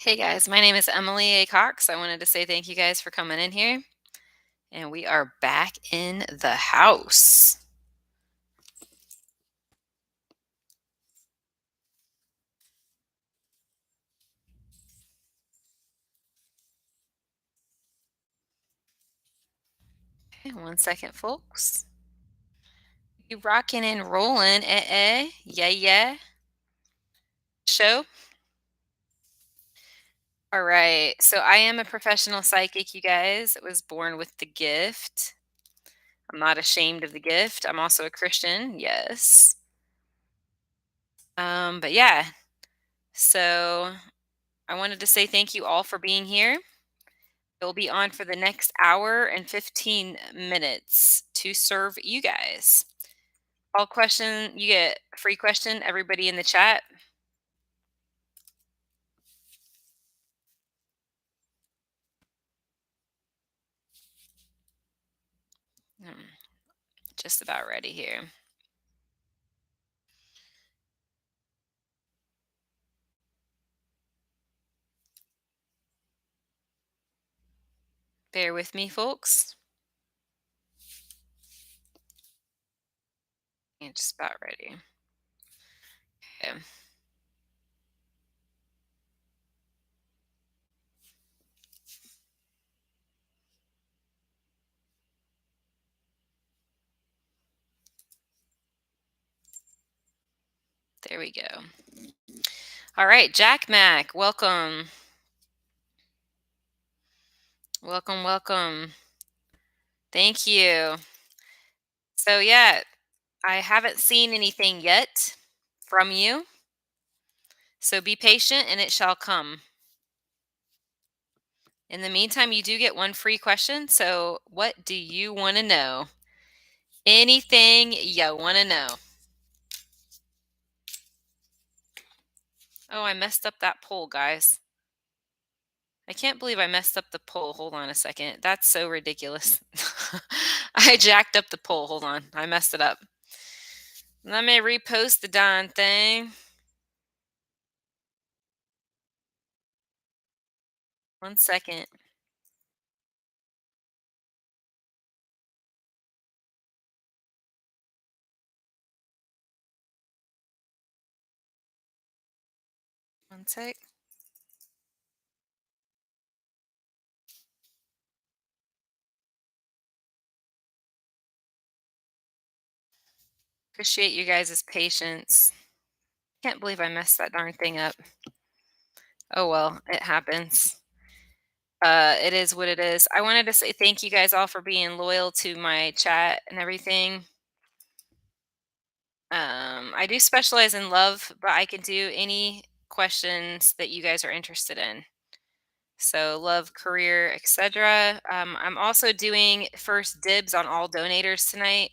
Hey guys, my name is Emily A. Cox. I wanted to say thank you guys for coming in here. And we are back in the house. Okay, 1 second, folks. You rocking and rolling, yeah, yeah. Show. All right. So I am a professional psychic, you guys. I was born with the gift. I'm not ashamed of the gift. I'm also a Christian, yes. But yeah. So I wanted to say thank you all for being here. It'll be on for the next hour and 15 minutes to serve you guys. All question, you get a free question, everybody in the chat. Hmm, just about ready here. Bear with me, folks. Yeah, just about ready. Okay. There we go. All right, Jack Mac, welcome. Welcome, welcome. Thank you. So, yeah, I haven't seen anything yet from you. So be patient and it shall come. In the meantime, you do get one free question. So, what do you want to know? Anything you want to know? Oh, I messed up that poll, guys. I can't believe I messed up the poll. Hold on a second. That's so ridiculous. I jacked up the poll. Hold on. I messed it up. Let me repost the darn thing. 1 second. One sec. Appreciate you guys' patience. Can't believe I messed that darn thing up. Oh well, it happens. It is what it is. I wanted to say thank you guys all for being loyal to my chat and everything. I do specialize in love, but I can do any questions that you guys are interested in. So love, career, etc. I'm also doing first dibs on all donators tonight.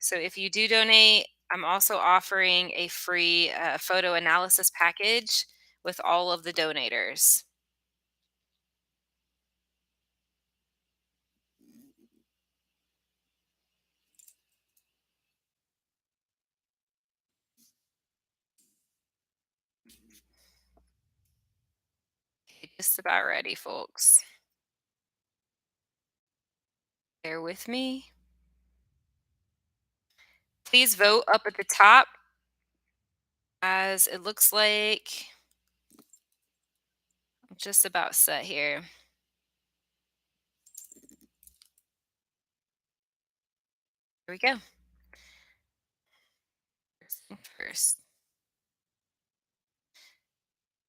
So if you do donate, I'm also offering a free photo analysis package with all of the donators. Okay, just about ready, folks. Bear with me. Please vote up at the top as it looks like I'm just about set here. Here we go. First thing first.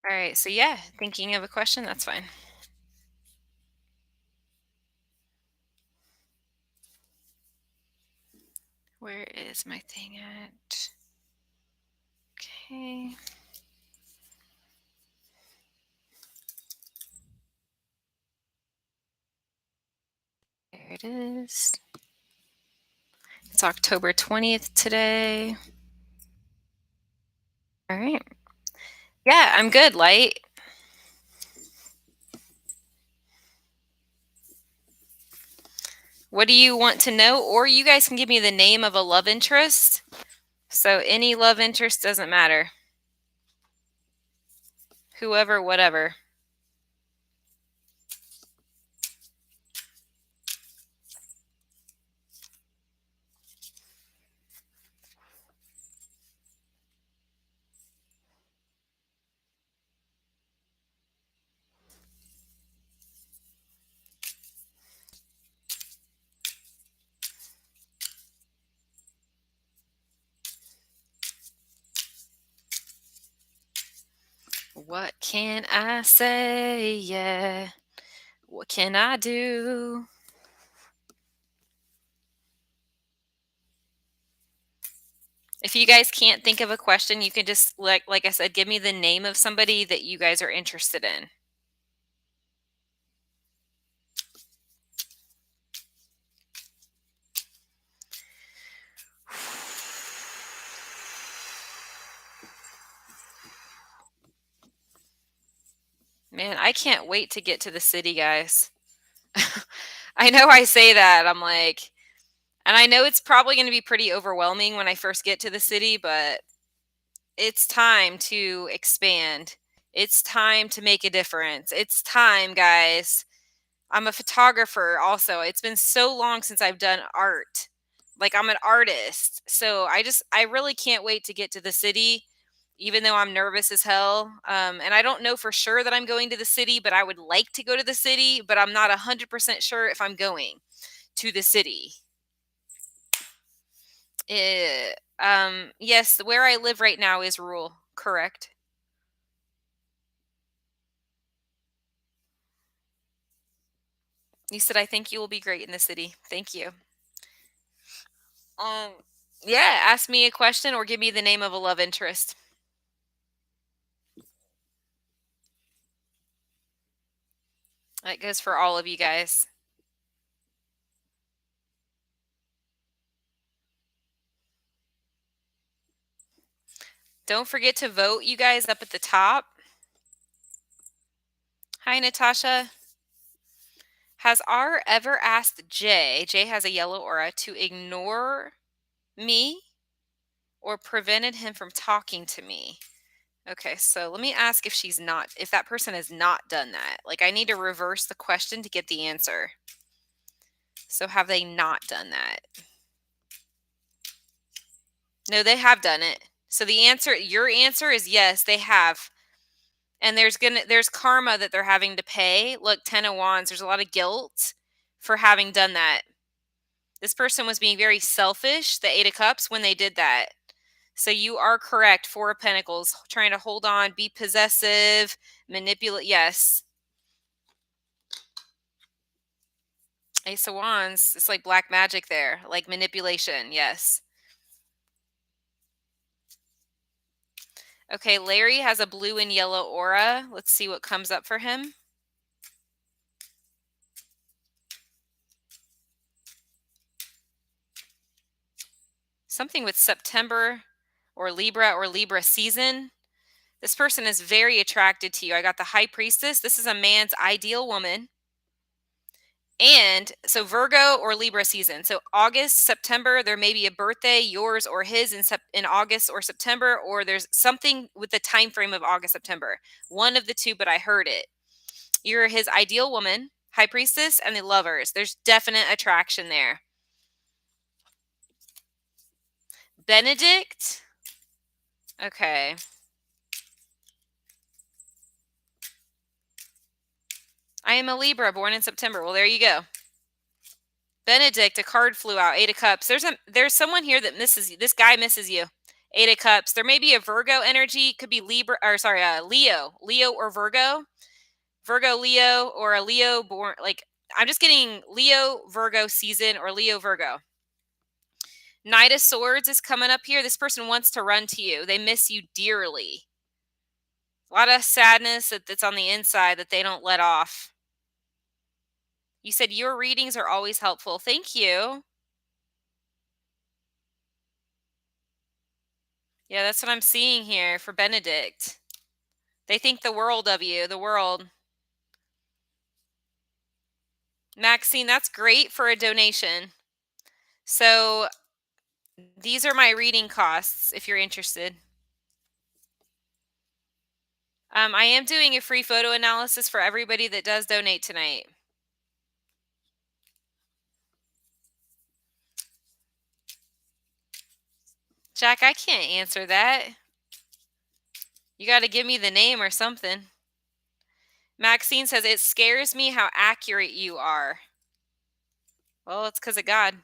All right, so yeah, thinking of a question, that's fine. Where is my thing at? Okay. There it is. It's October 20th today. All right. Yeah, I'm good, Light. What do you want to know? Or you guys can give me the name of a love interest. So any love interest doesn't matter. Whoever, whatever. What can I say? Yeah. What can I do? If you guys can't think of a question, you can just like I said, give me the name of somebody that you guys are interested in. Man, I can't wait to get to the city, guys. I know I say that. I'm like, and I know it's probably going to be pretty overwhelming when I first get to the city, but it's time to expand. It's time to make a difference. It's time, guys. I'm a photographer also. It's been so long since I've done art. Like I'm an artist. So I really can't wait to get to the city, even though I'm nervous as hell. And I don't know for sure that I'm going to the city, but I would like to go to the city, but I'm not 100% sure if I'm going to the city. Yes, where I live right now is rural, correct? You said I think you will be great in the city. Thank you. Um, yeah, ask me a question or give me the name of a love interest. That goes for all of you guys. Don't forget to vote, you guys, up at the top. Hi, Natasha. Has R ever asked Jay has a yellow aura, to ignore me or prevented him from talking to me? Okay, so let me ask if that person has not done that. Like, I need to reverse the question to get the answer. So, have they not done that? No, they have done it. So, your answer is yes, they have. And there's karma that they're having to pay. Look, 10 of wands, there's a lot of guilt for having done that. This person was being very selfish, the 8 of cups, when they did that. So you are correct. 4 of pentacles, trying to hold on, be possessive, manipulate. Yes. Ace of wands, it's like black magic there, like manipulation. Yes. Okay, Larry has a blue and yellow aura. Let's see what comes up for him. Something with September or Libra season. This person is very attracted to you. I got the High Priestess. This is a man's ideal woman. And so Virgo or Libra season. So August, September, there may be a birthday, yours or his, in August or September, or there's something with the time frame of August, September. One of the two, but I heard it. You're his ideal woman, High Priestess, and the Lovers. There's definite attraction there. Benedict. Okay. I am a Libra, born in September. Well, there you go. Benedict, a card flew out. 8 of cups. There's someone here that misses you. This guy misses you. 8 of cups. There may be a Virgo energy. Could be Leo or Virgo, Leo, or a Leo born. Like, I'm just getting Leo, Virgo season, or Leo, Virgo. Knight of Swords is coming up here. This person wants to run to you. They miss you dearly. A lot of sadness that's on the inside that they don't let off. You said your readings are always helpful. Thank you. Yeah, that's what I'm seeing here for Benedict. They think the world of you, the world. Maxine, that's great for a donation. So these are my reading costs if you're interested. I am doing a free photo analysis for everybody that does donate tonight. Jack, I can't answer that. You got to give me the name or something. Maxine says, it scares me how accurate you are. Well, it's because of God.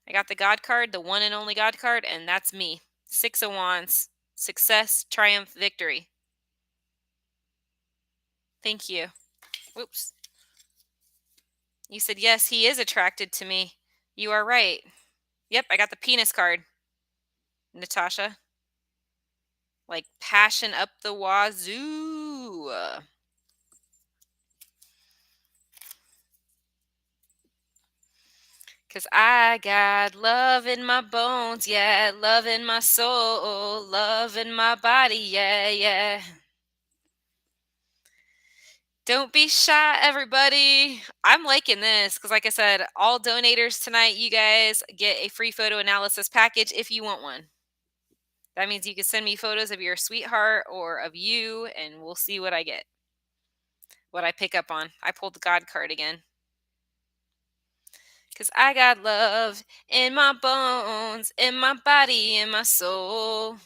I got the God card, the one and only God card, and that's me. 6 of wands. Success, triumph, victory. Thank you. Whoops. You said, yes, he is attracted to me. You are right. Yep, I got the penis card, Natasha. Like passion up the wazoo. 'Cause I got love in my bones, yeah, love in my soul, love in my body, yeah, yeah. Don't be shy, everybody. I'm liking this because, like I said, all donators tonight, you guys get a free photo analysis package if you want one. That means you can send me photos of your sweetheart or of you, and we'll see what I get, what I pick up on. I pulled the God card again. Because I got love in my bones, in my body, in my soul.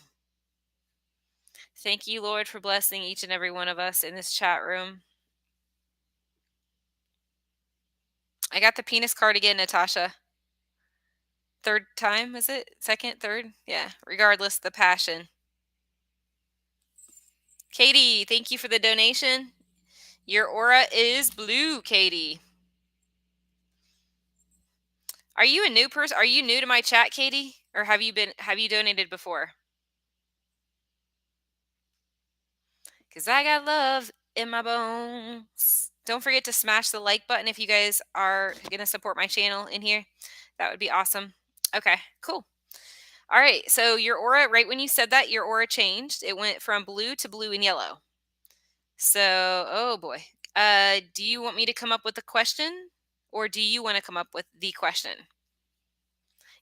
Thank you, Lord, for blessing each and every one of us in this chat room. I got the penis card again, Natasha. Third time, is it? Second, third? Yeah, regardless, the passion. Katie, thank you for the donation. Your aura is blue, Katie. Are you a new person? Are you new to my chat, Katie? Or have you donated before? Cause I got love in my bones. Don't forget to smash the like button if you guys are gonna support my channel in here. That would be awesome. Okay, cool. All right, so your aura, right when you said that, your aura changed. It went from blue to blue and yellow. So, oh boy. Do you want me to come up with a question or do you want to come up with the question?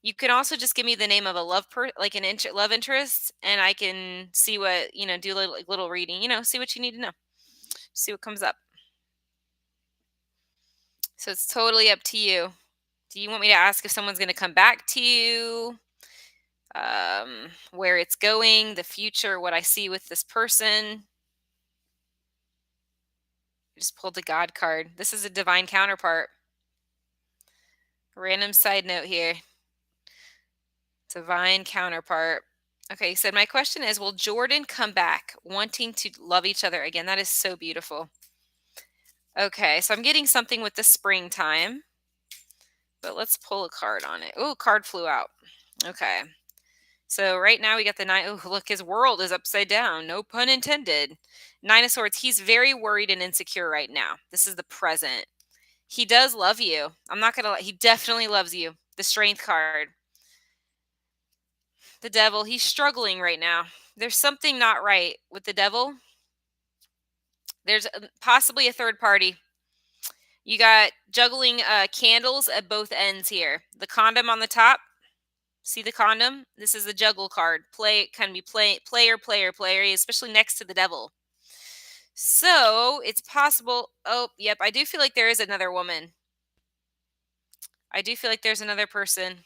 You can also just give me the name of a like an love interest, and I can see what, do a little reading, see what you need to know. See what comes up. So it's totally up to you. Do you want me to ask if someone's going to come back to you? Where it's going, the future, what I see with this person? I just pulled the God card. This is a divine counterpart. Random side note here. Divine counterpart. Okay, you said my question is, will Jordan come back wanting to love each other again? That is so beautiful. Okay, so I'm getting something with the springtime, but let's pull a card on it. Oh, card flew out. Okay. So right now we got the nine. Oh, look, his world is upside down. No pun intended. Nine of Swords. He's very worried and insecure right now. This is the present. He does love you. I'm not gonna lie. He definitely loves you. The Strength card. The Devil. He's struggling right now. There's something not right with the Devil. There's possibly a third party. You got juggling candles at both ends here. The condom on the top. See the condom? This is the juggle card. Play can be player, especially next to the Devil. So it's possible. Oh, yep. I do feel like there is another woman. I do feel like there's another person.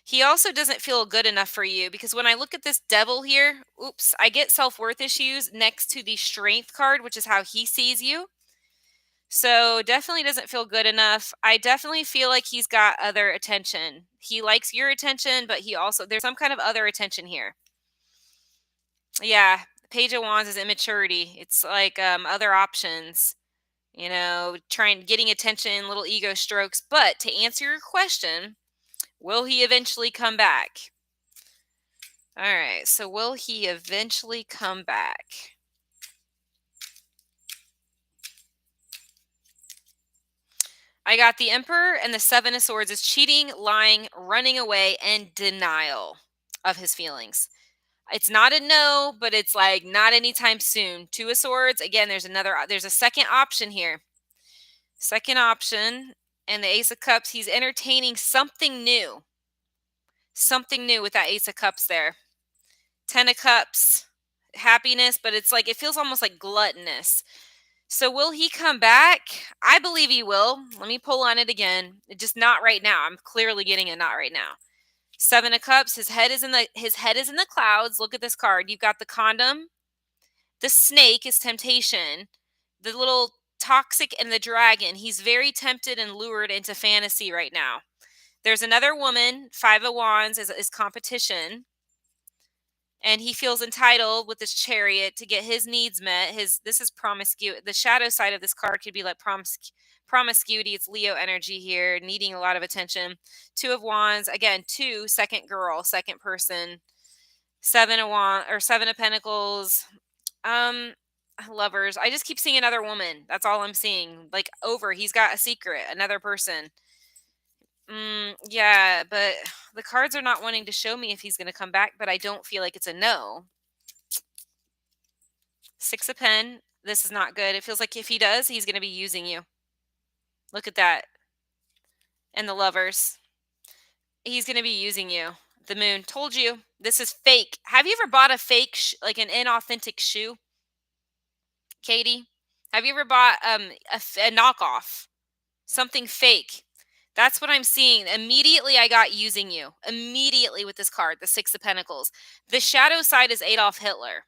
He also doesn't feel good enough for you because when I look at this Devil here, oops, I get self-worth issues next to the Strength card, which is how he sees you. So definitely doesn't feel good enough. I definitely feel like he's got other attention. He likes your attention, but there's some kind of other attention here. Yeah, Page of Wands is immaturity. It's like other options, getting attention, little ego strokes. But to answer your question, will he eventually come back? All right, so will he eventually come back? I got the Emperor and the Seven of Swords is cheating, lying, running away, and denial of his feelings. It's not a no, but it's like not anytime soon. Two of Swords, again, there's a second option here. Second option, and the Ace of Cups, he's entertaining something new. Something new with that Ace of Cups there. Ten of Cups, happiness, but it's like it feels almost like gluttonous. So will he come back? I believe he will. Let me pull on it again. Just not right now. I'm clearly getting a not right now. Seven of Cups. His head is in the clouds. Look at this card. You've got the condom. The snake is temptation. The little toxic and the dragon. He's very tempted and lured into fantasy right now. There's another woman. Five of Wands is competition. and he feels entitled with this chariot to get his needs met. His This is promiscuity. The shadow side of this card could be like promiscuity. It's Leo energy here, needing a lot of attention. Two of Wands again. Two, second girl, second person. Seven of Wands or Seven of Pentacles. Um, Lovers. I just keep seeing another woman. That's all I'm seeing. Like over. He's got a secret. Another person. Yeah, but the cards are not wanting to show me if he's going to come back, but I don't feel like it's a no. Six of Pen. This is not good. It feels like if he does, he's going to be using you. Look at that. And the Lovers. He's going to be using you. The Moon. Told you. This is fake. Have you ever bought a fake, like an inauthentic shoe, Katie? Have you ever bought a knockoff? Something fake? That's what I'm seeing. Immediately, I got using you. Immediately with this card, the Six of Pentacles. The shadow side is Adolf Hitler.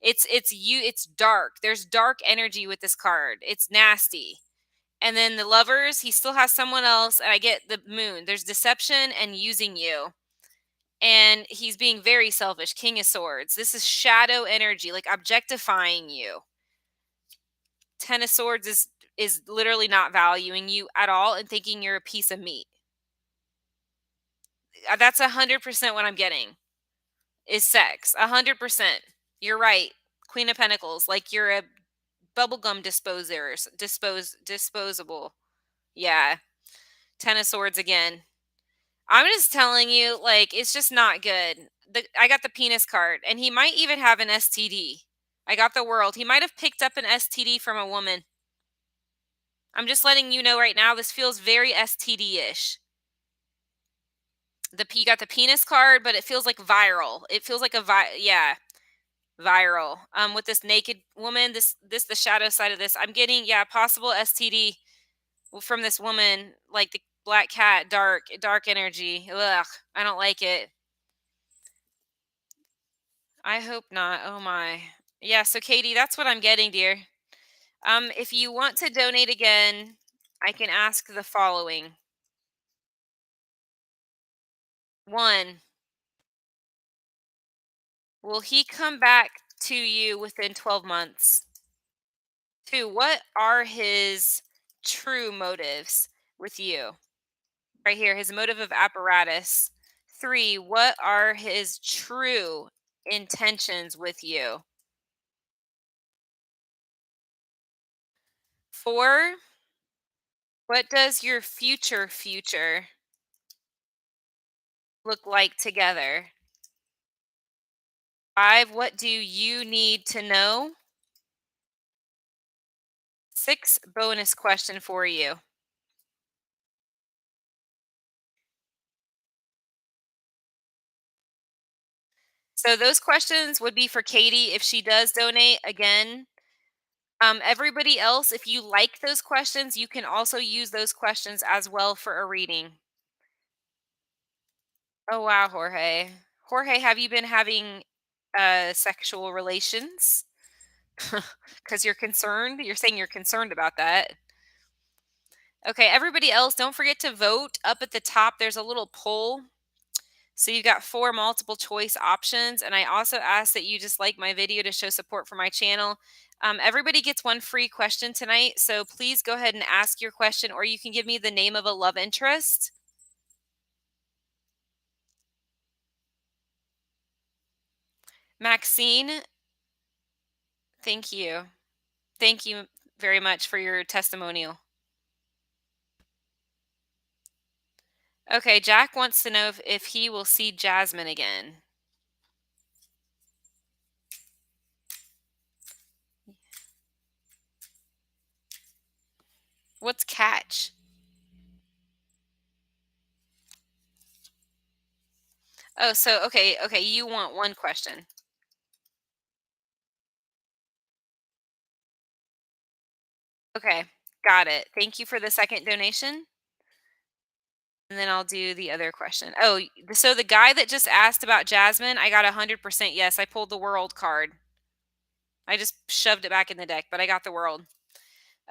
It's you. It's dark. There's dark energy with this card. It's nasty. And then the Lovers, he still has someone else, and I get the Moon. There's deception and using you. And he's being very selfish. King of Swords. This is shadow energy, like objectifying you. Ten of Swords is literally not valuing you at all and thinking you're a piece of meat. That's 100% what I'm getting is sex. 100%. You're right. Queen of Pentacles, like you're a bubblegum disposer, disposable. Yeah. Ten of Swords again. I'm just telling you, like, it's just not good. I got the penis card, and he might even have an STD. I got the World. He might have picked up an STD from a woman. I'm just letting you know right now, this feels very STD-ish. You got the penis card, but it feels like viral. It feels like yeah, viral. With this naked woman, this the shadow side of this. I'm getting, yeah, possible STD from this woman, like the black cat, dark energy. Ugh, I don't like it. I hope not. Oh my. Yeah, so Katie, that's what I'm getting, dear. If you want to donate again, I can ask the following. One, will he come back to you within 12 months? Two, what are his true motives with you? Right here, his motive of apparatus. Three, what are his true intentions with you? Four, what does your future look like together? Five, what do you need to know? Six, bonus question for you. So those questions would be for Katie if she does donate again. Everybody else, if you like those questions, you can also use those questions as well for a reading. Oh wow, Jorge. Jorge, have you been having sexual relations? Because you're concerned. You're saying you're concerned about that. Okay, everybody else, don't forget to vote. Up at the top, there's a little poll. So you've got four multiple choice options. And I also ask that you just like my video to show support for my channel. Everybody gets one free question tonight. So please go ahead and ask your question, or you can give me the name of a love interest. Maxine, thank you. Thank you very much for your testimonial. Okay, Jack wants to know if he will see Jasmine again. What's catch? Oh, so okay, you want one question. Okay, got it. Thank you for the second donation. And then I'll do the other question. Oh, so the guy that just asked about Jasmine, I got 100% yes. I pulled the World card. I just shoved it back in the deck, but I got the World.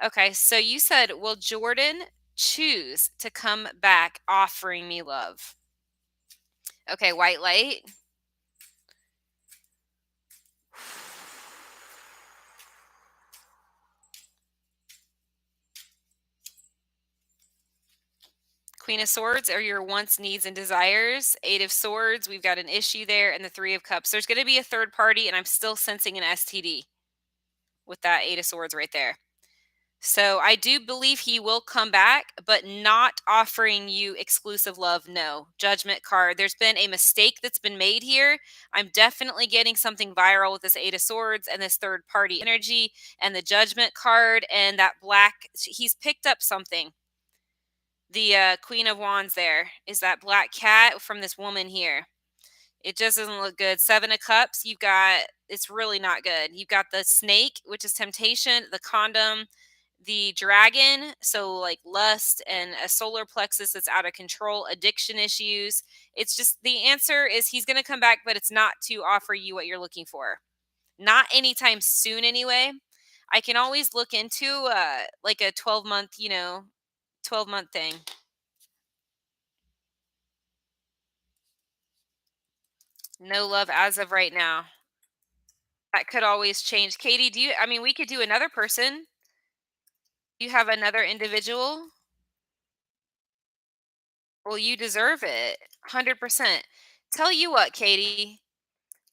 Okay, so you said, will Jordan choose to come back offering me love? Okay, white light. Queen of Swords are your wants, needs, and desires. Eight of Swords, we've got an issue there, and the Three of Cups. There's going to be a third party, and I'm still sensing an STD with that Eight of Swords right there. So I do believe he will come back, but not offering you exclusive love. No. Judgment card. There's been a mistake that's been made here. I'm definitely getting something viral with this Eight of Swords and this third party energy and the Judgment card and that black. He's picked up something. The Queen of Wands there is that black cat from this woman here. It just doesn't look good. Seven of Cups, you've got, it's really not good. You've got the snake, which is temptation, the condom, the dragon, so like lust, and a solar plexus that's out of control, addiction issues. It's just the answer is he's going to come back, but it's not to offer you what you're looking for. Not anytime soon, anyway. I can always look into like a 12-month, 12-month thing. No love as of right now. That could always change. Katie, I mean, we could do another person. You have another individual? Well, you deserve it. 100%. Tell you what, Katie,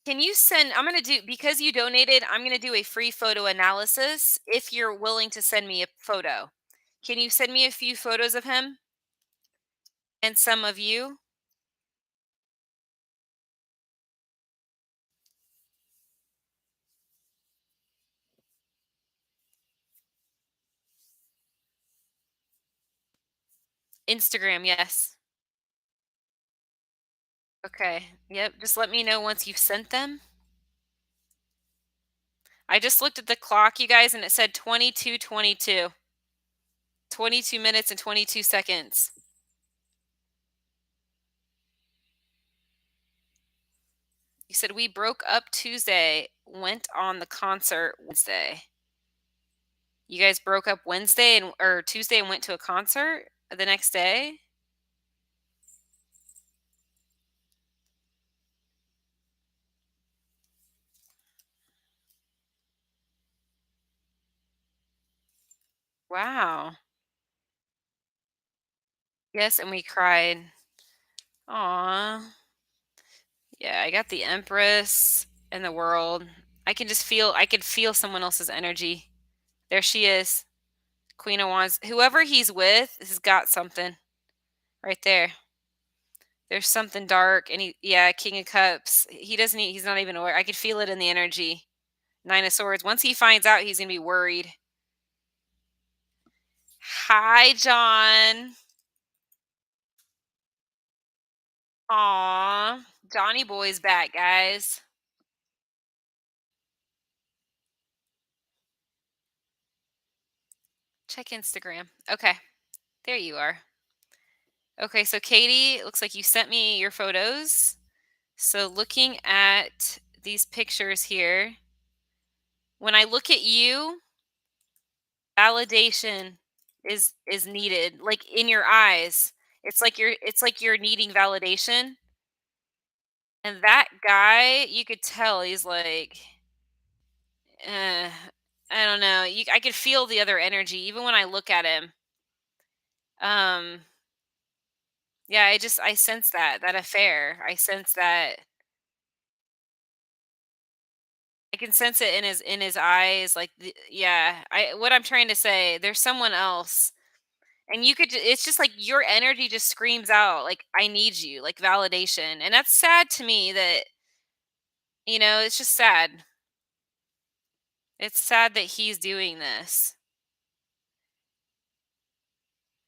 can you send, I'm going to do, because you donated, I'm going to do a free photo analysis if you're willing to send me a photo. Can you send me a few photos of him and some of you? Instagram, yes. Okay. Yep. Just let me know once you've sent them. I just looked at the clock, you guys, and it said 22:22. 22 minutes and 22 seconds. You said we broke up Tuesday, went on the concert Wednesday. You guys broke up Wednesday and or Tuesday and went to a concert the next day? Wow. Yes, and we cried. Aw. Yeah, I got the Empress and the World. I could feel someone else's energy. There she is. Queen of Wands. Whoever he's with has got something right there. There's something dark and yeah, King of Cups. He's not even aware. I could feel it in the energy. Nine of Swords. Once he finds out, he's going to be worried. Hi, John. Aw. Johnny Boy's back, guys. Check Instagram. Okay. There you are. Okay, so Katie, looks like you sent me your photos. So looking at these pictures here, when I look at you, validation is needed. Like in your eyes. It's like you're needing validation. And that guy, you could tell he's like, uh, I don't know. I could feel the other energy even when I look at him. Um, yeah, I sense that affair. I sense that. I can sense it in his eyes. Like, yeah. What I'm trying to say, there's someone else, and it's just like your energy just screams out, like I need you, like validation, and that's sad to me. That it's just sad. It's sad that he's doing this.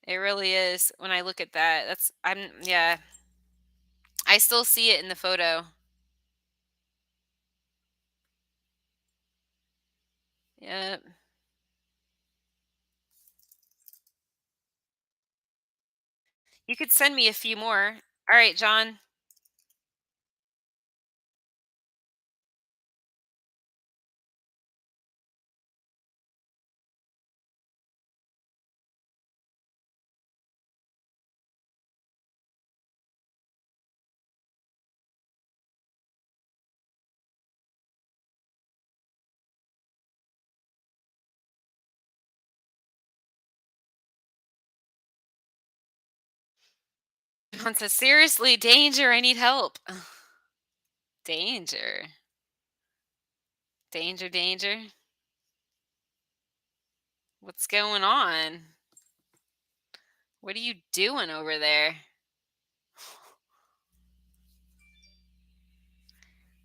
It really is. When I look at that, yeah. I still see it in the photo. Yep. You could send me a few more. All right, John. John says, seriously, danger, I need help. Danger. Danger, danger. What's going on? What are you doing over there?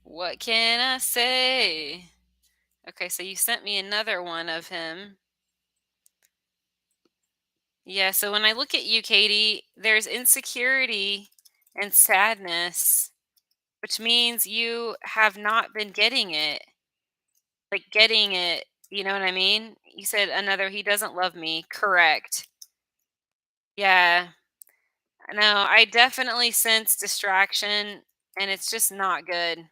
What can I say? Okay, so you sent me another one of him. Yeah, so when I look at you, Katie, there's insecurity and sadness, which means you have not been getting it. Like getting it, you know what I mean? You said another, he doesn't love me. Correct. Yeah. No, I definitely sense distraction and it's just not good.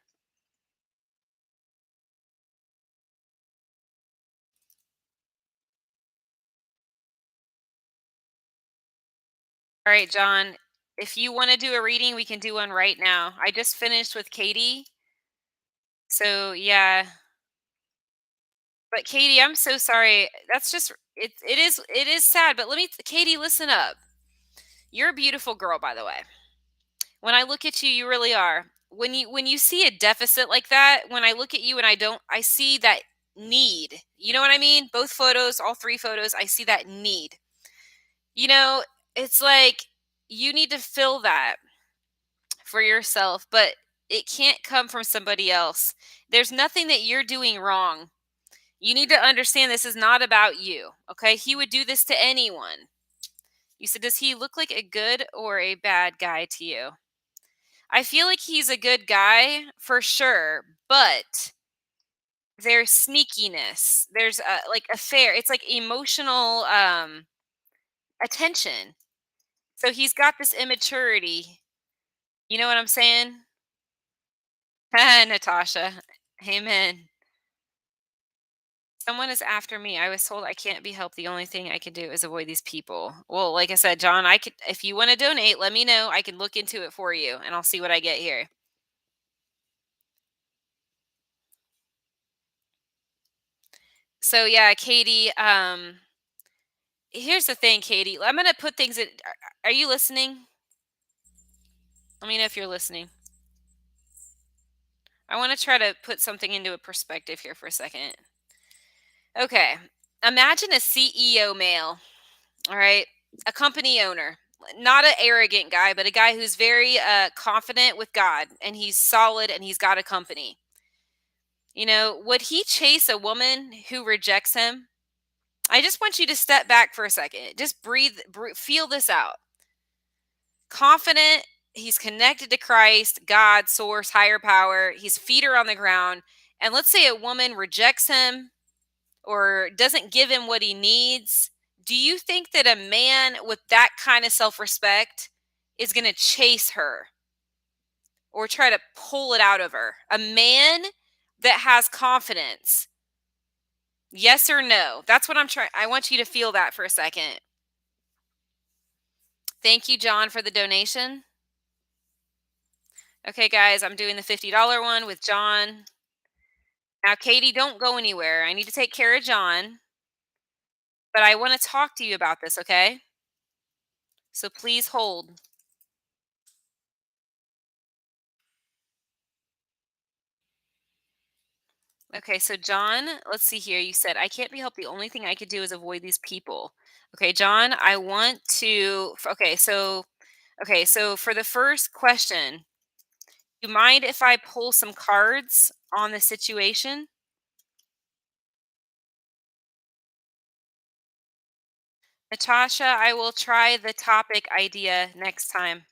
All right, John, if you want to do a reading, we can do one right now. I just finished with Katie. So, yeah. But Katie, I'm so sorry. That's just it is sad, but let me Katie, listen up. You're a beautiful girl, by the way. When I look at you, you really are. When you see a deficit like that, when I look at you and I see that need. You know what I mean? Both photos, all three photos, I see that need. You know, it's like you need to fill that for yourself, but it can't come from somebody else. There's nothing that you're doing wrong. You need to understand this is not about you. Okay? He would do this to anyone. You said, does he look like a good or a bad guy to you? I feel like he's a good guy for sure, but there's sneakiness. There's like affair. It's like emotional attention. So he's got this immaturity. You know what I'm saying? Natasha. Amen. Someone is after me. I was told I can't be helped. The only thing I can do is avoid these people. Well, like I said, John, I could if you want to donate, let me know. I can look into it for you and I'll see what I get here. So yeah, Katie, here's the thing, Katie. I'm gonna put things in. Are you listening? Let me know if you're listening. I want to try to put something into a perspective here for a second. Okay. Imagine a CEO male, all right? A company owner. Not an arrogant guy, but a guy who's very confident with God and he's solid and he's got a company. You know, would he chase a woman who rejects him? I just want you to step back for a second. Just breathe, feel this out. Confident, he's connected to Christ, God, source, higher power. His feet are on the ground. And let's say a woman rejects him or doesn't give him what he needs. Do you think that a man with that kind of self respect is going to chase her or try to pull it out of her? A man that has confidence, yes or no? That's what I'm trying. I want you to feel that for a second. Thank you, John, for the donation. Okay, guys, I'm doing the $50 one with John. Now, Katie, don't go anywhere. I need to take care of John, but I want to talk to you about this, okay? So please hold. Okay, so John, let's see here. You said, I can't be helped. The only thing I could do is avoid these people. Okay, John, I want to. Okay, so for the first question, you mind if I pull some cards on the situation? Natasha, I will try the topic idea next time.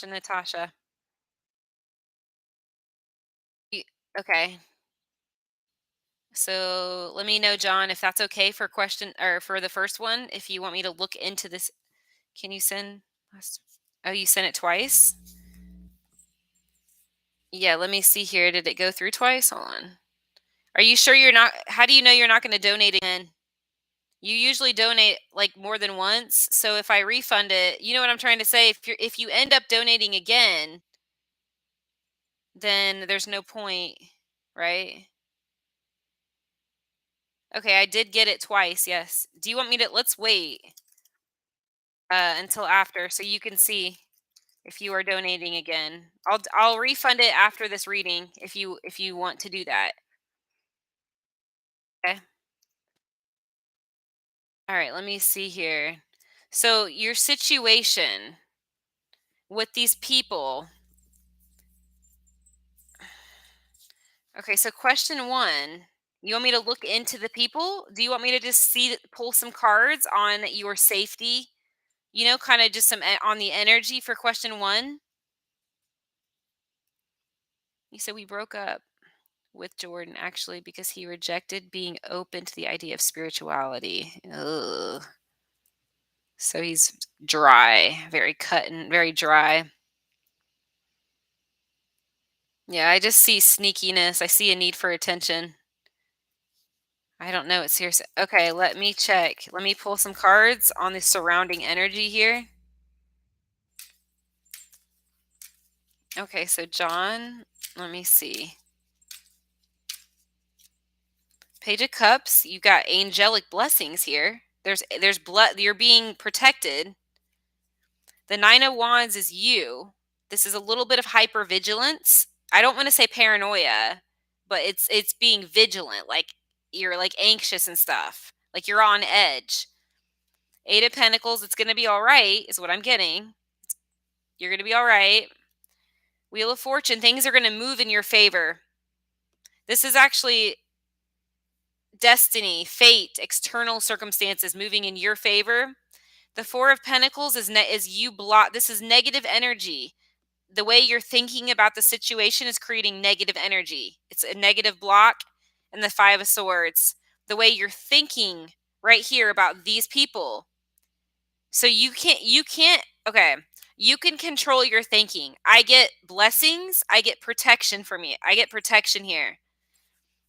Natasha. You- Okay. So let me know, John, if that's okay for question or for the first one. If you want me to look into this, can you send? Oh, you sent it twice? Yeah, let me see here. Did it go through twice? Hold on. Are you sure you're not? How do you know you're not going to donate again? You usually donate like more than once. So if I refund it, you know what I'm trying to say. If you end up donating again, then there's no point, right? Okay, I did get it twice, yes. Do you want me to let's wait, until after so you can see if you are donating again. I'll refund it after this reading if you want to do that. Okay. All right, let me see here. So your situation with these people. Okay, so question 1, you want me to look into the people? Do you want me to just pull some cards on your safety? You know, kind of just on the energy for question 1? You said we broke up with Jordan actually because he rejected being open to the idea of spirituality. Ugh. So he's dry, very cut and very dry. Yeah, I just see sneakiness. I see a need for attention. I don't know. It's serious. Okay, let me check. Let me pull some cards on the surrounding energy here. Okay, so John, let me see. Page of Cups, you got angelic blessings here. There's blood. You're being protected. The Nine of Wands is you. This is a little bit of hypervigilance. I don't want to say paranoia, but it's being vigilant, like you're like anxious and stuff. Like you're on edge. Eight of Pentacles, it's gonna be all right, is what I'm getting. You're gonna be all right. Wheel of Fortune, things are gonna move in your favor. This is actually destiny, fate, external circumstances moving in your favor. The Four of Pentacles is you block. This is negative energy. The way you're thinking about the situation is creating negative energy. It's a negative block. And the Five of Swords, the way you're thinking right here about these people. So you can't okay. You can control your thinking. I get blessings, I get protection from you. I get protection here.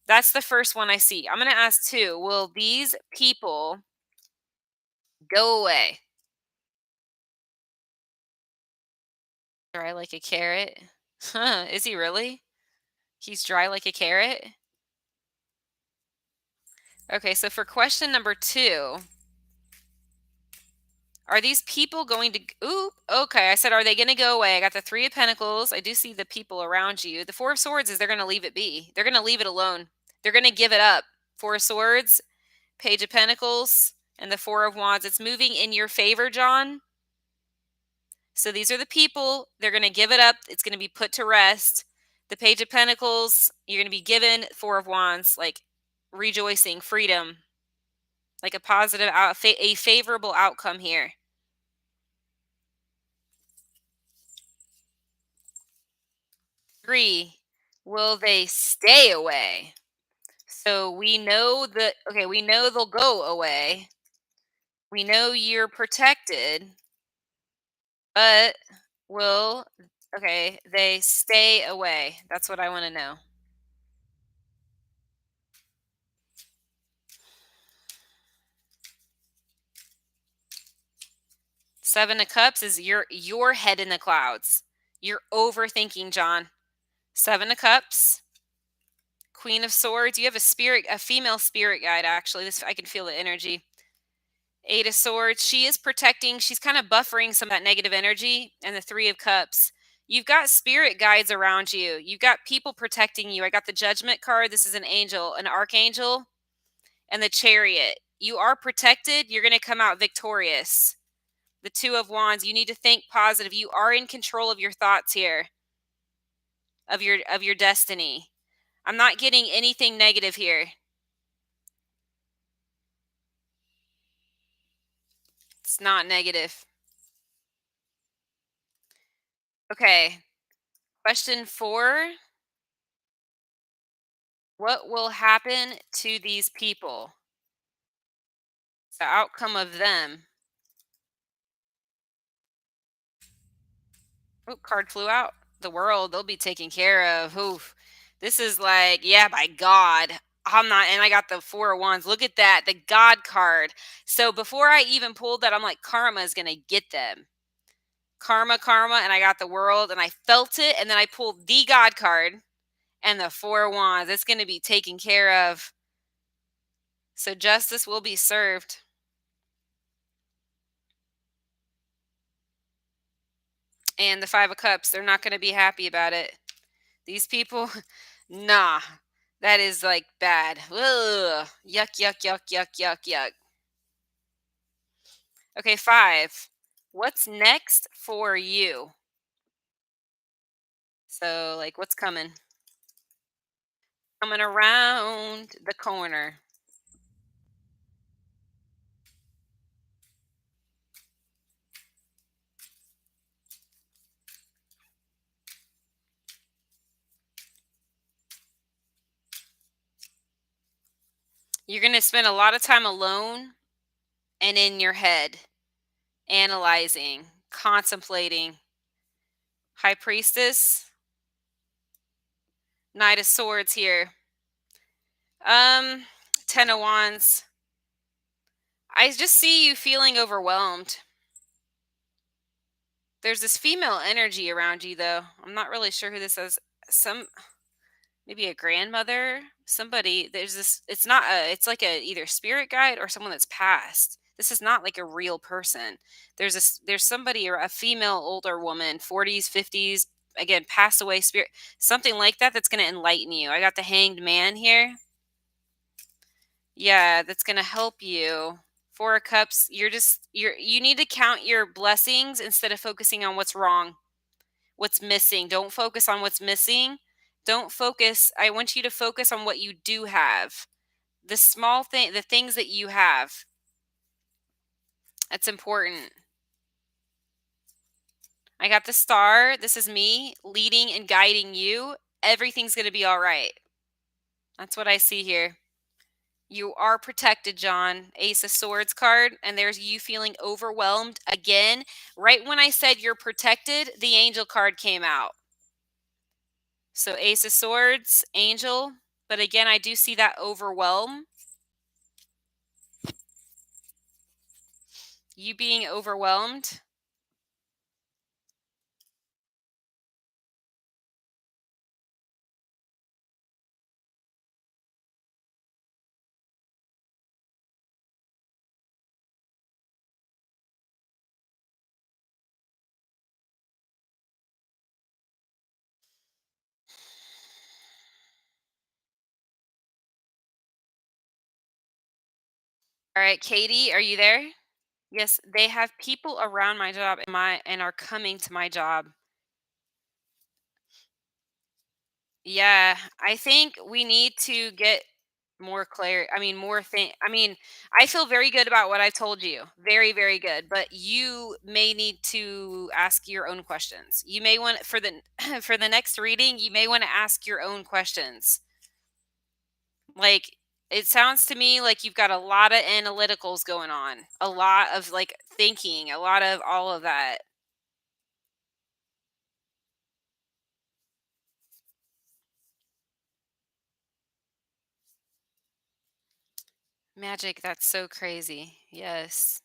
That's the first one I see. I'm going to ask two. Will these people go away? Dry like a carrot? Huh, is he really? He's dry like a carrot? Okay, so for question number 2, are these people going to ooh, okay, I said are they going to go away? I got the 3 of Pentacles. I do see the people around you. The 4 of Swords is they're going to leave it be. They're going to leave it alone. They're going to give it up. 4 of Swords, Page of Pentacles, and the 4 of Wands. It's moving in your favor, John. So these are the people. They're going to give it up. It's going to be put to rest. The Page of Pentacles, you're going to be given 4 of Wands, like rejoicing, freedom, like a positive, a favorable outcome here. 3, will they stay away? So we know that, okay, we know they'll go away. We know you're protected, but will, okay, they stay away? That's what I want to know. 7 of Cups is your head in the clouds. You're overthinking, John. 7 of Cups, Queen of Swords. You have a female spirit guide, actually. This I can feel the energy. 8 of Swords. She is protecting. She's kind of buffering some of that negative energy. And the 3 of Cups. You've got spirit guides around you. You've got people protecting you. I got the Judgment card. This is an angel, an archangel, and the Chariot. You are protected. You're going to come out victorious. The 2 of Wands. You need to think positive. You are in control of your thoughts here, of your destiny. I'm not getting anything negative here. It's not negative. Okay. Question 4. What will happen to these people? The outcome of them. Oh, card flew out. The world, they'll be taken care of. Oof. This is like, yeah, by God. I'm not, and I got the 4 of Wands. Look at that, the God card. So before I even pulled that, I'm like, karma is going to get them. Karma, karma, and I got the world, and I felt it, and then I pulled the God card and the 4 of Wands. It's going to be taken care of. So justice will be served. And the 5 of Cups, they're not going to be happy about it. These people, nah, that is like bad. Ugh. Yuck, yuck, yuck, yuck, yuck, yuck. Okay, 5. What's next for you? So, like, what's coming? Coming around the corner. You're going to spend a lot of time alone and in your head, analyzing, contemplating. High Priestess, Knight of Swords here. Um, 10 of Wands. I just see you feeling overwhelmed. There's this female energy around you, though. I'm not really sure who this is. Some maybe a grandmother, somebody. There's this. It's not a. It's like a either spirit guide or someone that's passed. This is not like a real person. There's a. There's somebody or a female older woman, 40s, 50s. Again, passed away spirit, something like that. That's going to enlighten you. I got the Hanged Man here. Yeah, that's going to help you. 4 of Cups, you need to count your blessings instead of focusing on what's wrong, what's missing. Don't focus on what's missing. Don't focus. I want you to focus on what you do have. The small thing, the things that you have. That's important. I got the Star. This is me leading and guiding you. Everything's going to be all right. That's what I see here. You are protected, John. Ace of Swords card, and there's you feeling overwhelmed again. Right when I said you're protected, the Angel card came out. So Ace of Swords, Angel, but again, I do see that overwhelm. You being overwhelmed. All right, Katie, are you there? Yes, they have people around my job and are coming to my job. Yeah, I think we need to get more clear. I mean, more thing. I mean, I feel very good about what I told you. Very, very good. But you may need to ask your own questions. You may want for the for the next reading. You may want to ask your own questions. Like it sounds to me like you've got a lot of analyticals going on, a lot of like thinking, a lot of all of that. Magic. That's so crazy. Yes.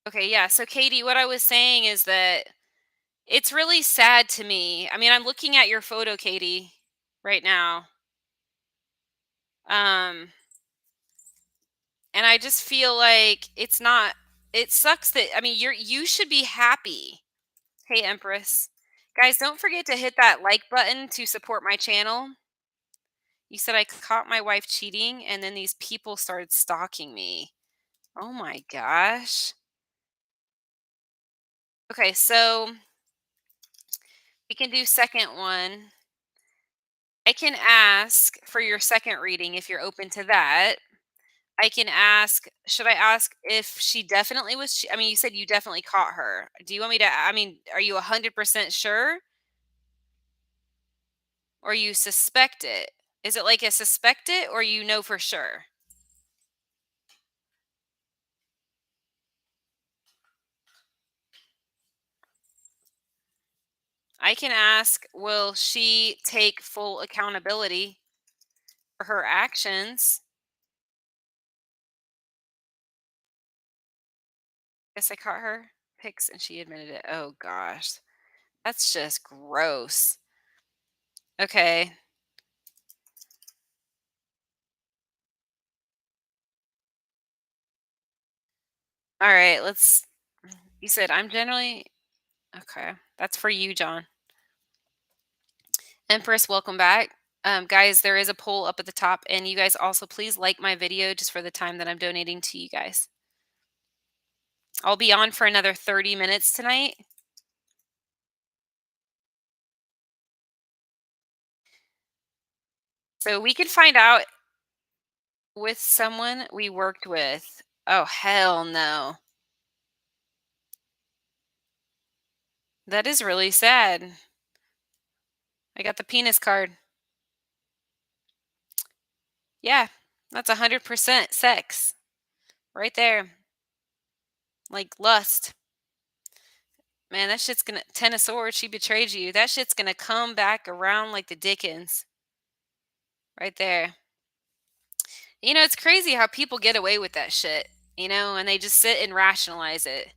Okay, yeah. So Katie, what I was saying is that it's really sad to me. I mean, I'm looking at your photo, Katie, right now. Um, and I just feel like it's not it sucks that I mean, you should be happy. Hey, Empress. Guys, don't forget to hit that like button to support my channel. You said I caught my wife cheating and then these people started stalking me. Oh my gosh. Okay, so we can do second one. I can ask for your second reading if you're open to that. I can ask, should I ask if she definitely was I mean, you said you definitely caught her. Do you want me to I mean, are you 100% sure or you suspect it? Is it like a suspect it or you know for sure? I can ask, will she take full accountability for her actions? Guess I caught her pics and she admitted it. Oh gosh. That's just gross. Okay. All right, you said I'm generally okay. That's for you, John. Empress, welcome back. Guys, there is a poll up at the top, and you guys also please like my video just for the time that I'm donating to you guys. I'll be on for another 30 minutes tonight. So we can find out with someone we worked with. Oh, hell no. That is really sad. I got the penis card. Yeah, that's 100% sex right there. Like lust. Man, that shit's gonna. Ten of Swords, she betrayed you. That shit's gonna come back around like the Dickens. Right there. It's crazy how people get away with that shit, and they just sit and rationalize it.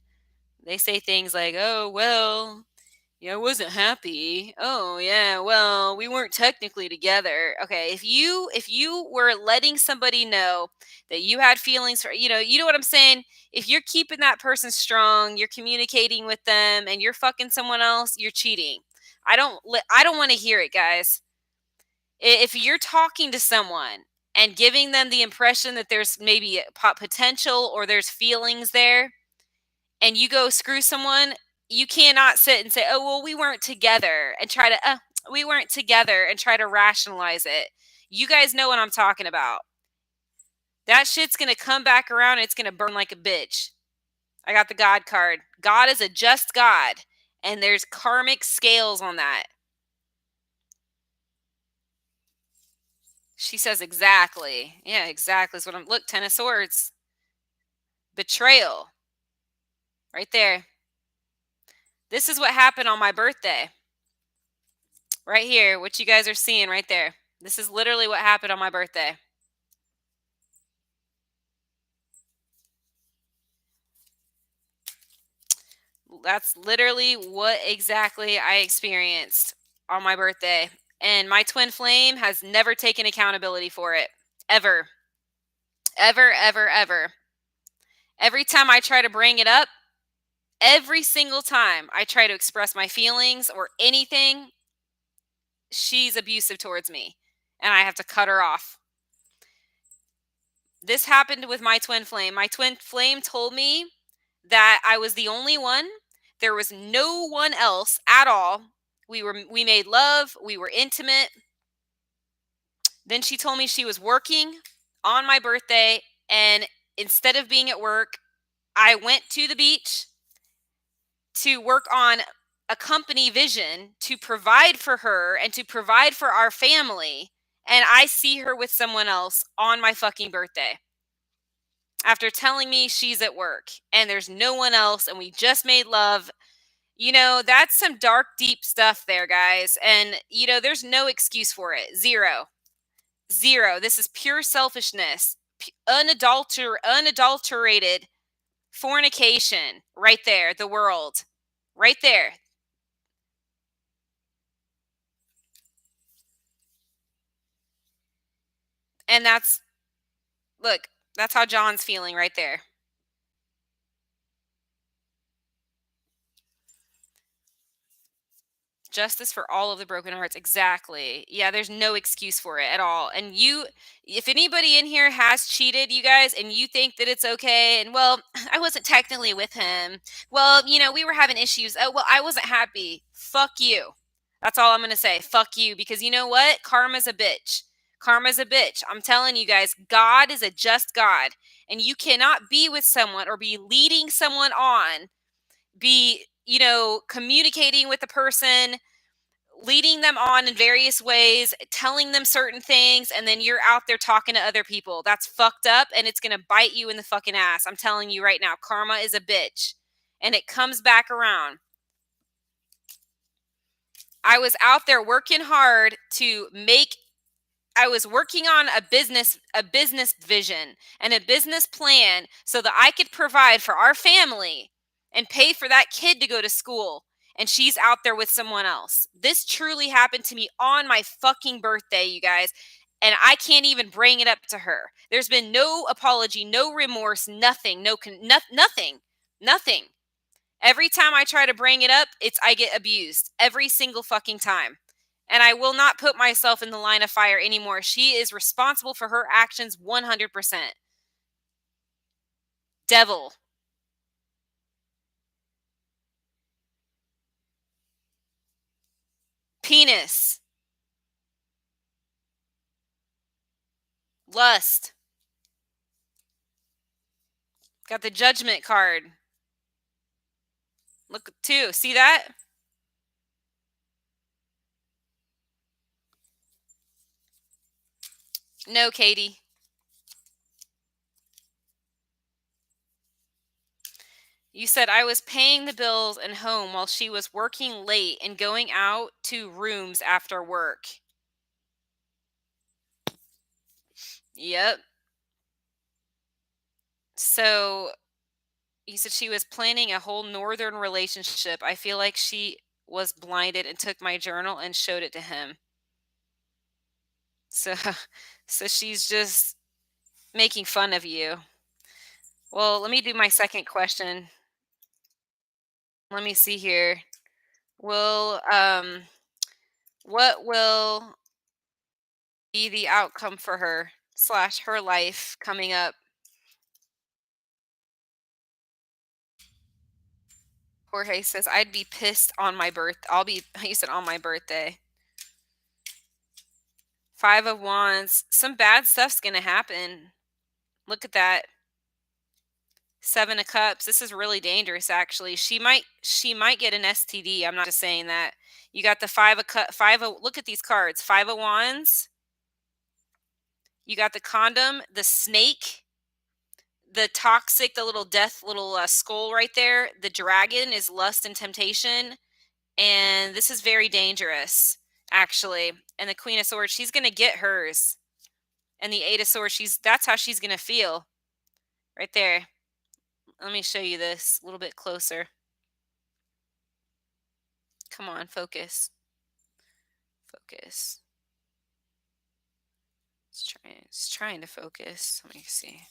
They say things like, oh, well, yeah, I wasn't happy. Oh, yeah, well, we weren't technically together. Okay, if you were letting somebody know that you had feelings for, you know what I'm saying? If you're keeping that person strong, you're communicating with them and you're fucking someone else, you're cheating. I don't want to hear it, guys. If you're talking to someone and giving them the impression that there's maybe a potential or there's feelings there, and you go screw someone, you cannot sit and say, "Oh, well, we weren't together," and try to, we weren't together, and try to rationalize it. You guys know what I'm talking about. That shit's gonna come back around and it's gonna burn like a bitch. I got the God card. God is a just God, and there's karmic scales on that. She says exactly. Yeah, exactly. Is what I'm. Look, Ten of Swords. Betrayal. Right there. This is what happened on my birthday. Right here, what you guys are seeing right there. This is literally what happened on my birthday. That's literally what exactly I experienced on my birthday. And my twin flame has never taken accountability for it. Ever. Ever, ever, ever. Every time I try to bring it up, every single time I try to express my feelings or anything, she's abusive towards me. And I have to cut her off. This happened with my twin flame. My twin flame told me that I was the only one. There was no one else at all. We made love, we were intimate. Then she told me she was working on my birthday, and instead of being at work, I went to the beach to work on a company vision to provide for her and to provide for our family, and I see her with someone else on my fucking birthday. After telling me she's at work and there's no one else and we just made love. That's some dark, deep stuff there, guys. And, there's no excuse for it. Zero. Zero. This is pure selfishness, unadulterated fornication right there, the world. Right there. And look, that's how John's feeling right there. Justice for all of the broken hearts. Exactly. Yeah, there's no excuse for it at all. And if anybody in here has cheated, you guys, and you think that it's okay, and well, I wasn't technically with him. Well, we were having issues. Oh, well, I wasn't happy. Fuck you. That's all I'm going to say. Fuck you. Because you know what? Karma's a bitch. Karma's a bitch. I'm telling you guys, God is a just God. And you cannot be with someone or be leading someone on, be, communicating with the person, leading them on in various ways, telling them certain things, and then you're out there talking to other people. That's fucked up, and it's going to bite you in the fucking ass. I'm telling you right now, karma is a bitch, and it comes back around. I was out there working hard I was working on a business vision and a business plan so that I could provide for our family and pay for that kid to go to school. And she's out there with someone else. This truly happened to me on my fucking birthday, you guys. and I can't even bring it up to her. There's been no apology, no remorse, nothing, nothing, nothing. Every time I try to bring it up, I get abused every single fucking time. And I will not put myself in the line of fire anymore. She is responsible for her actions 100%. Devil, penis, lust. Got the judgment card. Look, too. See that? No, Katie. You said I was paying the bills and home while she was working late and going out to rooms after work. Yep. So you said she was planning a whole northern relationship. I feel like she was blinded and took my journal and showed it to him. So so she's just making fun of you. Well, let me do my second question. Let me see here. Will what will be the outcome for her slash her life coming up? Jorge says, I'd be pissed on my birth. He said on my birthday. Five of Wands. Some bad stuff's going to happen. Look at that. Seven of Cups. This is really dangerous, actually. She might get an STD. I'm not just saying that. You got the look at these cards. Five of Wands. You got the condom, the snake, the toxic, the little death, little skull right there. The dragon is lust and temptation. And this is very dangerous, actually. And the Queen of Swords, she's going to get hers. And the Eight of Swords, that's how she's going to feel. Right there. Let me show you this a little bit closer. Come on, focus. Focus. It's trying to focus. Let me see.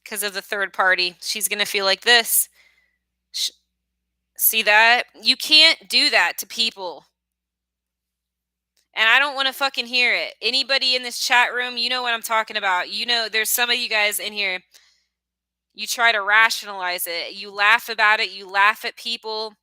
Because of the third party, she's going to feel like this. See that? You can't do that to people. And I don't want to fucking hear it. Anybody in this chat room, you know what I'm talking about. You know, there's some of you guys in here, you try to rationalize it. You laugh about it. You laugh at people.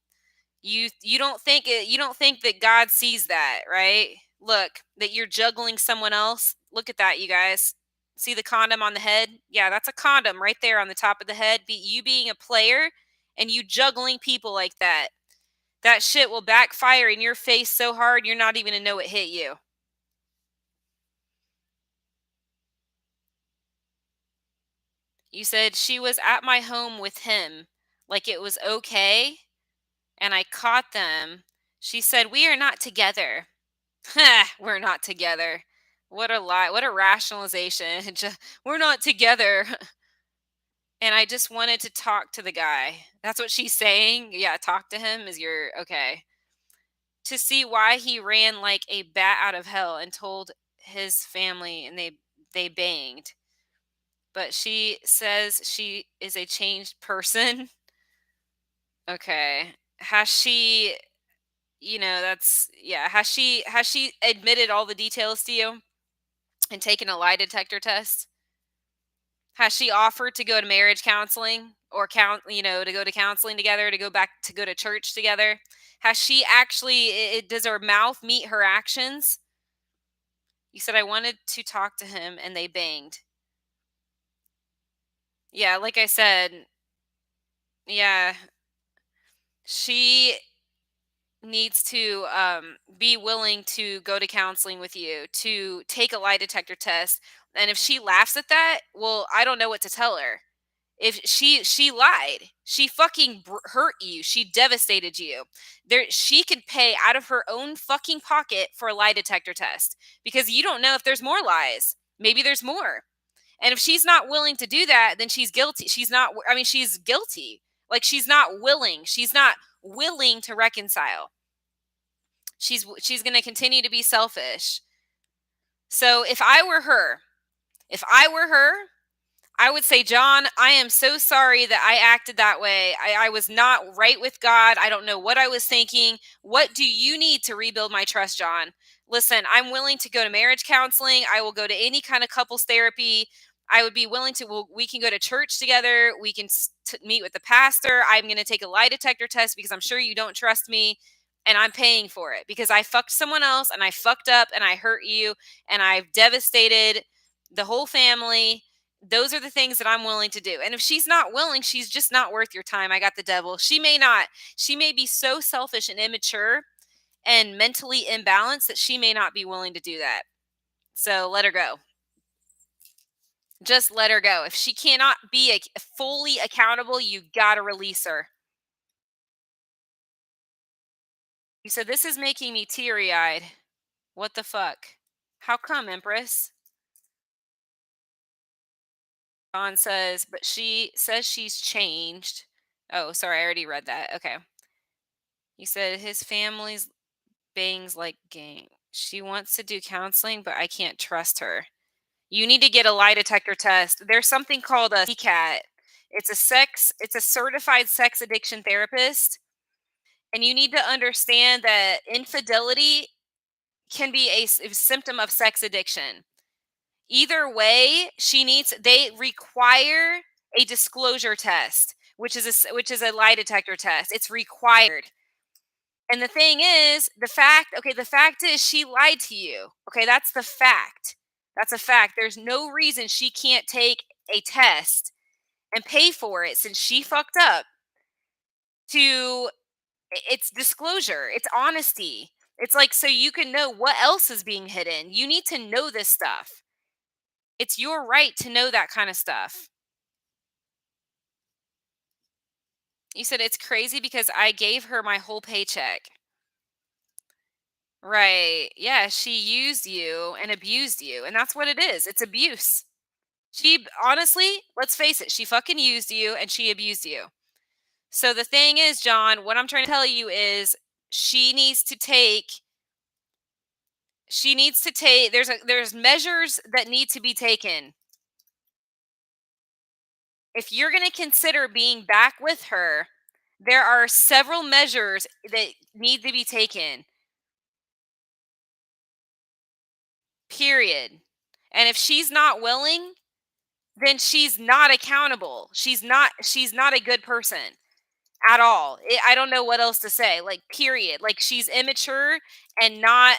You don't think that God sees that, right? Look, that you're juggling someone else. Look at that, you guys. See the condom on the head? Yeah, that's a condom right there on the top of the head. You being a player and you juggling people like that. That shit will backfire in your face so hard you're not even gonna know it hit you. You said she was at my home with him, like it was okay, and I caught them. She said, "We are not together." We're not together. What a lie. What a rationalization. We're not together. And I just wanted to talk to the guy. That's what she's saying. Yeah, talk to him is your okay. To see why he ran like a bat out of hell and told his family and they banged. But she says she is a changed person. Okay. Has she, that's yeah, has she admitted all the details to you and taken a lie detector test? Has she offered to go to marriage counseling or to go to counseling together, to go to church together? Has she actually does her mouth meet her actions? You said I wanted to talk to him and they banged. Yeah, like I said, yeah, she needs to be willing to go to counseling with you, to take a lie detector test. And if she laughs at that, well, I don't know what to tell her. If she lied, she fucking hurt you, she devastated you. She could pay out of her own fucking pocket for a lie detector test because you don't know if there's more lies. Maybe there's more. And if she's not willing to do that, then she's guilty. She's not, I mean, she's guilty. Like she's not willing. She's not willing to reconcile. She's going to continue to be selfish. So if I were her, I would say, John, I am so sorry that I acted that way. I was not right with God. I don't know what I was thinking. What do you need to rebuild my trust, John? Listen, I'm willing to go to marriage counseling. I will go to any kind of couples therapy. I would be willing to, well, we can go to church together. We can meet with the pastor. I'm going to take a lie detector test because I'm sure you don't trust me. And I'm paying for it because I fucked someone else and I fucked up and I hurt you and I've devastated the whole family. Those are the things that I'm willing to do. And if she's not willing, she's just not worth your time. I got the devil. She may not. She may be so selfish and immature and mentally imbalanced that she may not be willing to do that. So let her go. Just let her go. If she cannot be fully accountable, you got to release her. You said, this is making me teary eyed. What the fuck? How come, Empress? John says, but she says she's changed. Oh, sorry. I already read that. Okay. You said his family's bangs like gang. She wants to do counseling, but I can't trust her. You need to get a lie detector test. There's something called a CCAT. It's a certified sex addiction therapist. And you need to understand that infidelity can be a symptom of sex addiction. Either way, they require a disclosure test, which is a lie detector test. It's required. And the thing is, the fact is she lied to you. Okay, that's the fact. That's a fact. There's no reason she can't take a test and pay for it since she fucked up to it's disclosure, it's honesty. It's like so you can know what else is being hidden. You need to know this stuff. It's your right to know that kind of stuff. You said it's crazy because I gave her my whole paycheck. Right. Yeah, she used you and abused you, and that's what it is. It's abuse. Honestly, let's face it, she fucking used you and she abused you. So the thing is, John, what I'm trying to tell you is she needs to take there's measures that need to be taken. If you're going to consider being back with her, there are several measures that need to be taken. Period. And if she's not willing, then she's not accountable. She's not a good person at all. I don't know what else to say. Like period. Like she's immature and not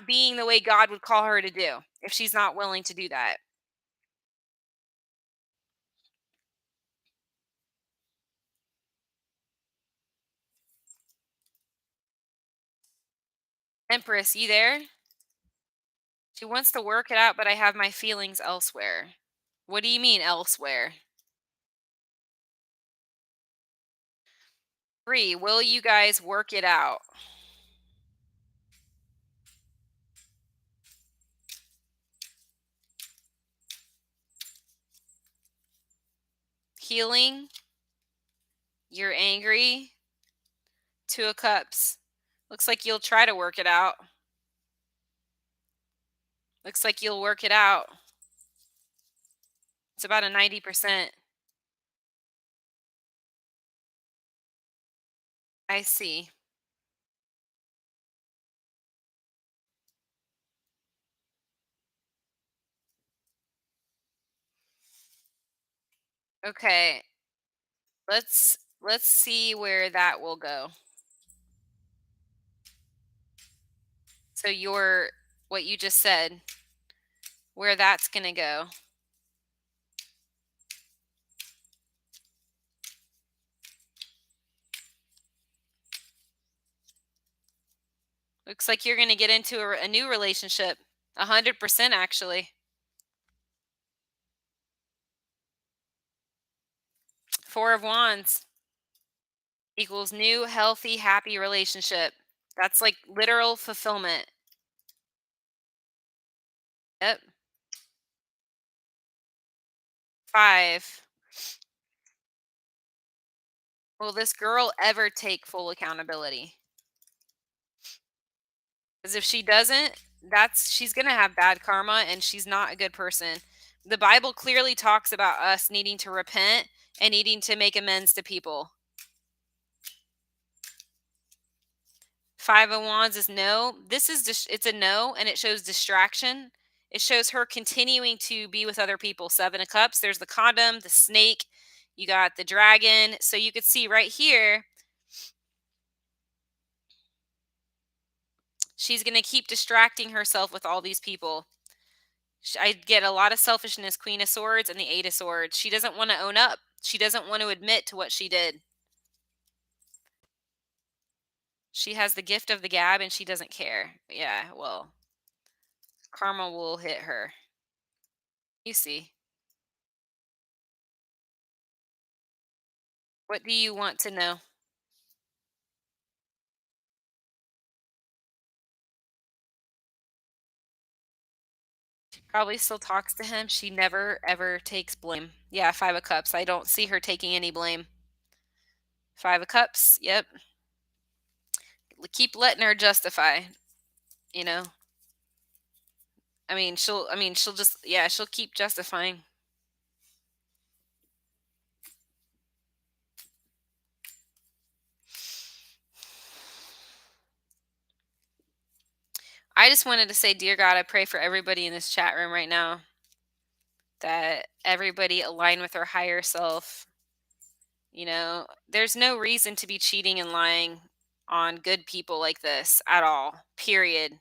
being the way God would call her to do if she's not willing to do that. Empress, you there? She wants to work it out, but I have my feelings elsewhere. What do you mean elsewhere? 3, will you guys work it out? Healing, you're angry. 2 of Cups. Looks like you'll try to work it out. Looks like you'll work it out. It's about a 90%. I see. Okay. Let's see where that will go. So what you just said, where that's going to go. Looks like you're going to get into a new relationship. 100% actually. 4 of Wands equals new, healthy, happy relationship. That's like literal fulfillment. Yep. 5. Will this girl ever take full accountability? Because if she doesn't, she's gonna have bad karma and she's not a good person. The Bible clearly talks about us needing to repent and needing to make amends to people. 5 of Wands is no. This is just it's a no, and it shows distraction. It shows her continuing to be with other people. 7 of Cups, there's the condom, the snake, you got the dragon. So you could see right here, she's going to keep distracting herself with all these people. I get a lot of selfishness, Queen of Swords and the 8 of Swords. She doesn't want to own up. She doesn't want to admit to what she did. She has the gift of the gab and she doesn't care. Yeah, well, karma will hit her. You see. What do you want to know? Probably still talks to him. She never ever takes blame. Yeah, 5 of Cups. I don't see her taking any blame. 5 of Cups. Yep. Keep letting her justify, you know. she'll just yeah, she'll keep justifying. I just wanted to say, dear God, I pray for everybody in this chat room right now that everybody align with their higher self. There's no reason to be cheating and lying on good people like this at all. Period.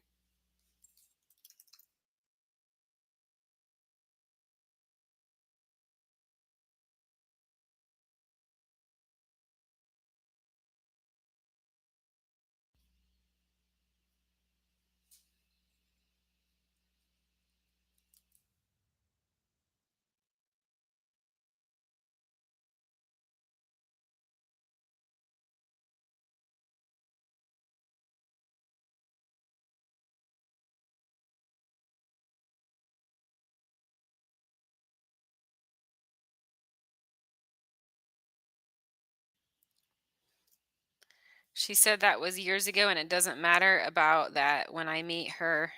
She said that was years ago, and it doesn't matter about that. When I meet her,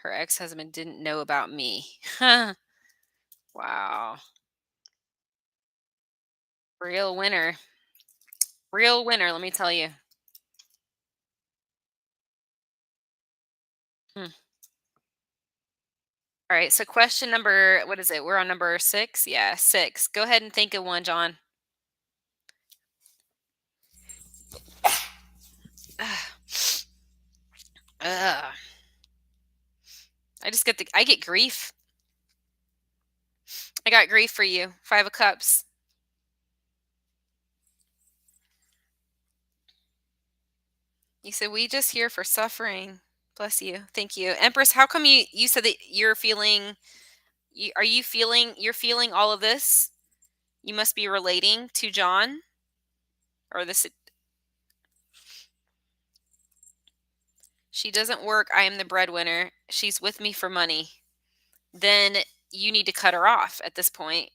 her ex-husband didn't know about me. Wow. Real winner. Real winner, let me tell you. Hmm. All right, so question number, what is it? We're on number 6? Yeah, 6. Go ahead and think of one, John. Ugh. I get grief. I got grief for you. 5 of Cups. You said we just here for suffering. Bless you. Thank you. Empress, how come you said that you're feeling all of this? You must be relating to John or this. She doesn't work. I am the breadwinner. She's with me for money. Then you need to cut her off at this point.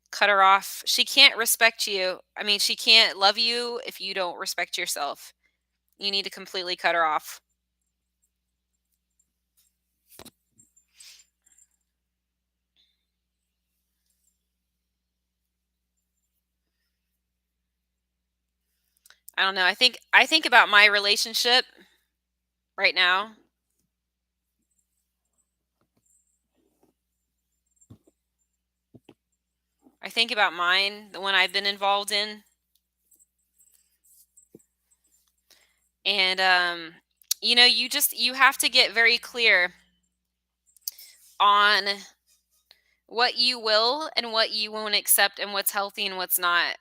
Cut her off. She can't respect you. She can't love you if you don't respect yourself. You need to completely cut her off. I don't know. I think about my relationship right now. I think about mine, the one I've been involved in. And you have to get very clear on what you will and what you won't accept and what's healthy and what's not.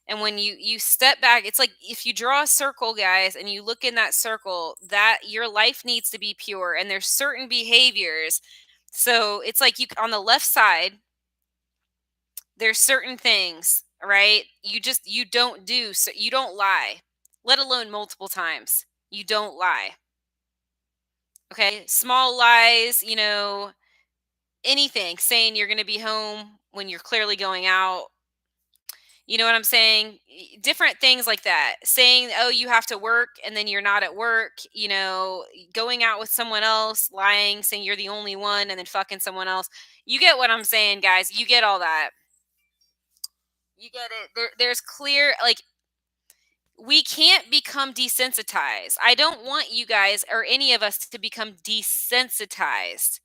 And when you step back, it's like if you draw a circle, guys, and you look in that circle, that your life needs to be pure and there's certain behaviors. So it's like you on the left side, there's certain things, right? You don't do, so you don't lie, let alone multiple times. You don't lie. Okay? Small lies, anything, saying you're going to be home when you're clearly going out. You know what I'm saying? Different things like that. Saying, "Oh, you have to work," and then you're not at work, going out with someone else, lying, saying you're the only one and then fucking someone else. You get what I'm saying, guys. You get all that. You get it. There's clear, like, we can't become desensitized. I don't want you guys or any of us to become desensitized.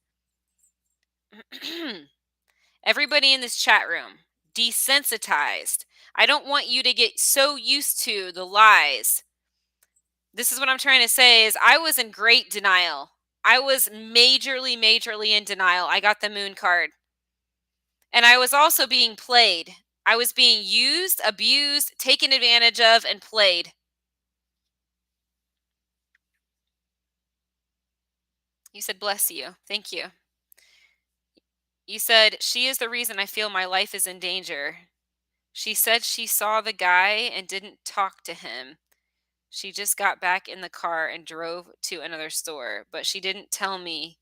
Everybody in this chat room, desensitized. I don't want you to get so used to the lies. This is what I'm trying to say is I was in great denial. I was majorly in denial. I got the moon card. And I was also being played. I was being used, abused, taken advantage of, and played. You said, bless you. Thank you. You said, she is the reason I feel my life is in danger. She said she saw the guy and didn't talk to him. She just got back in the car and drove to another store, but she didn't tell me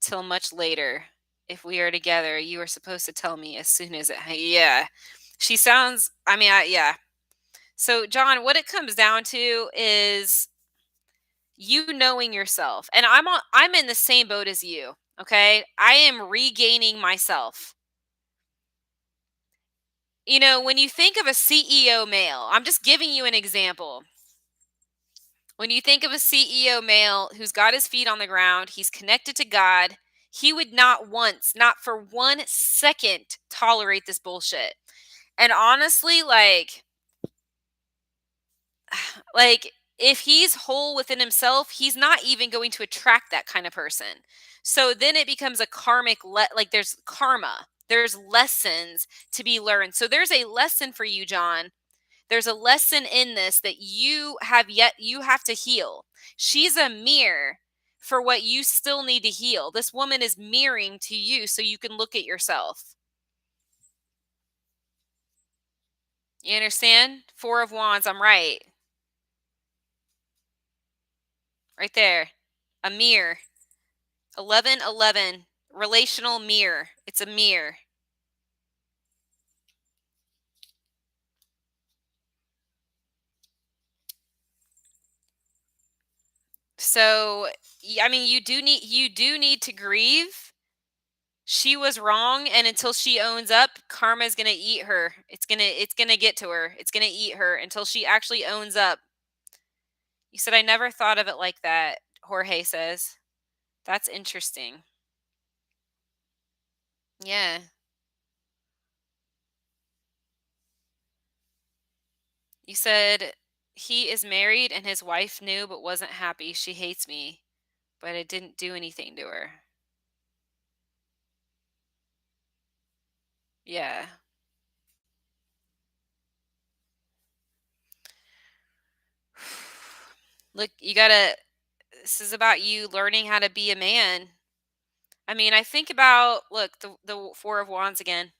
till much later. If we are together, you are supposed to tell me as soon as yeah. She sounds, yeah. So, John, what it comes down to is you knowing yourself. And I'm in the same boat as you, okay? I am regaining myself. When you think of a CEO male, I'm just giving you an example. When you think of a CEO male who's got his feet on the ground, he's connected to God, he would not once, not for 1 second, tolerate this bullshit. And honestly, like if he's whole within himself, he's not even going to attract that kind of person. So then it becomes a like there's karma. There's lessons to be learned. So there's a lesson for you, John. There's a lesson in this that you have to heal. She's a mirror for what you still need to heal. This woman is mirroring to you so you can look at yourself. You understand? Four of Wands, I'm right. Right there. A mirror. 1111. Relational mirror. It's a mirror. So, you do need to grieve. She was wrong, and until she owns up, karma's going to eat her. It's going to get to her. It's going to eat her until she actually owns up. You said I never thought of it like that, Jorge says. That's interesting. Yeah. You said he is married and his wife knew but wasn't happy. She hates me, but I didn't do anything to her. Yeah. Look, this is about you learning how to be a man. I think about, look, the Four of Wands again.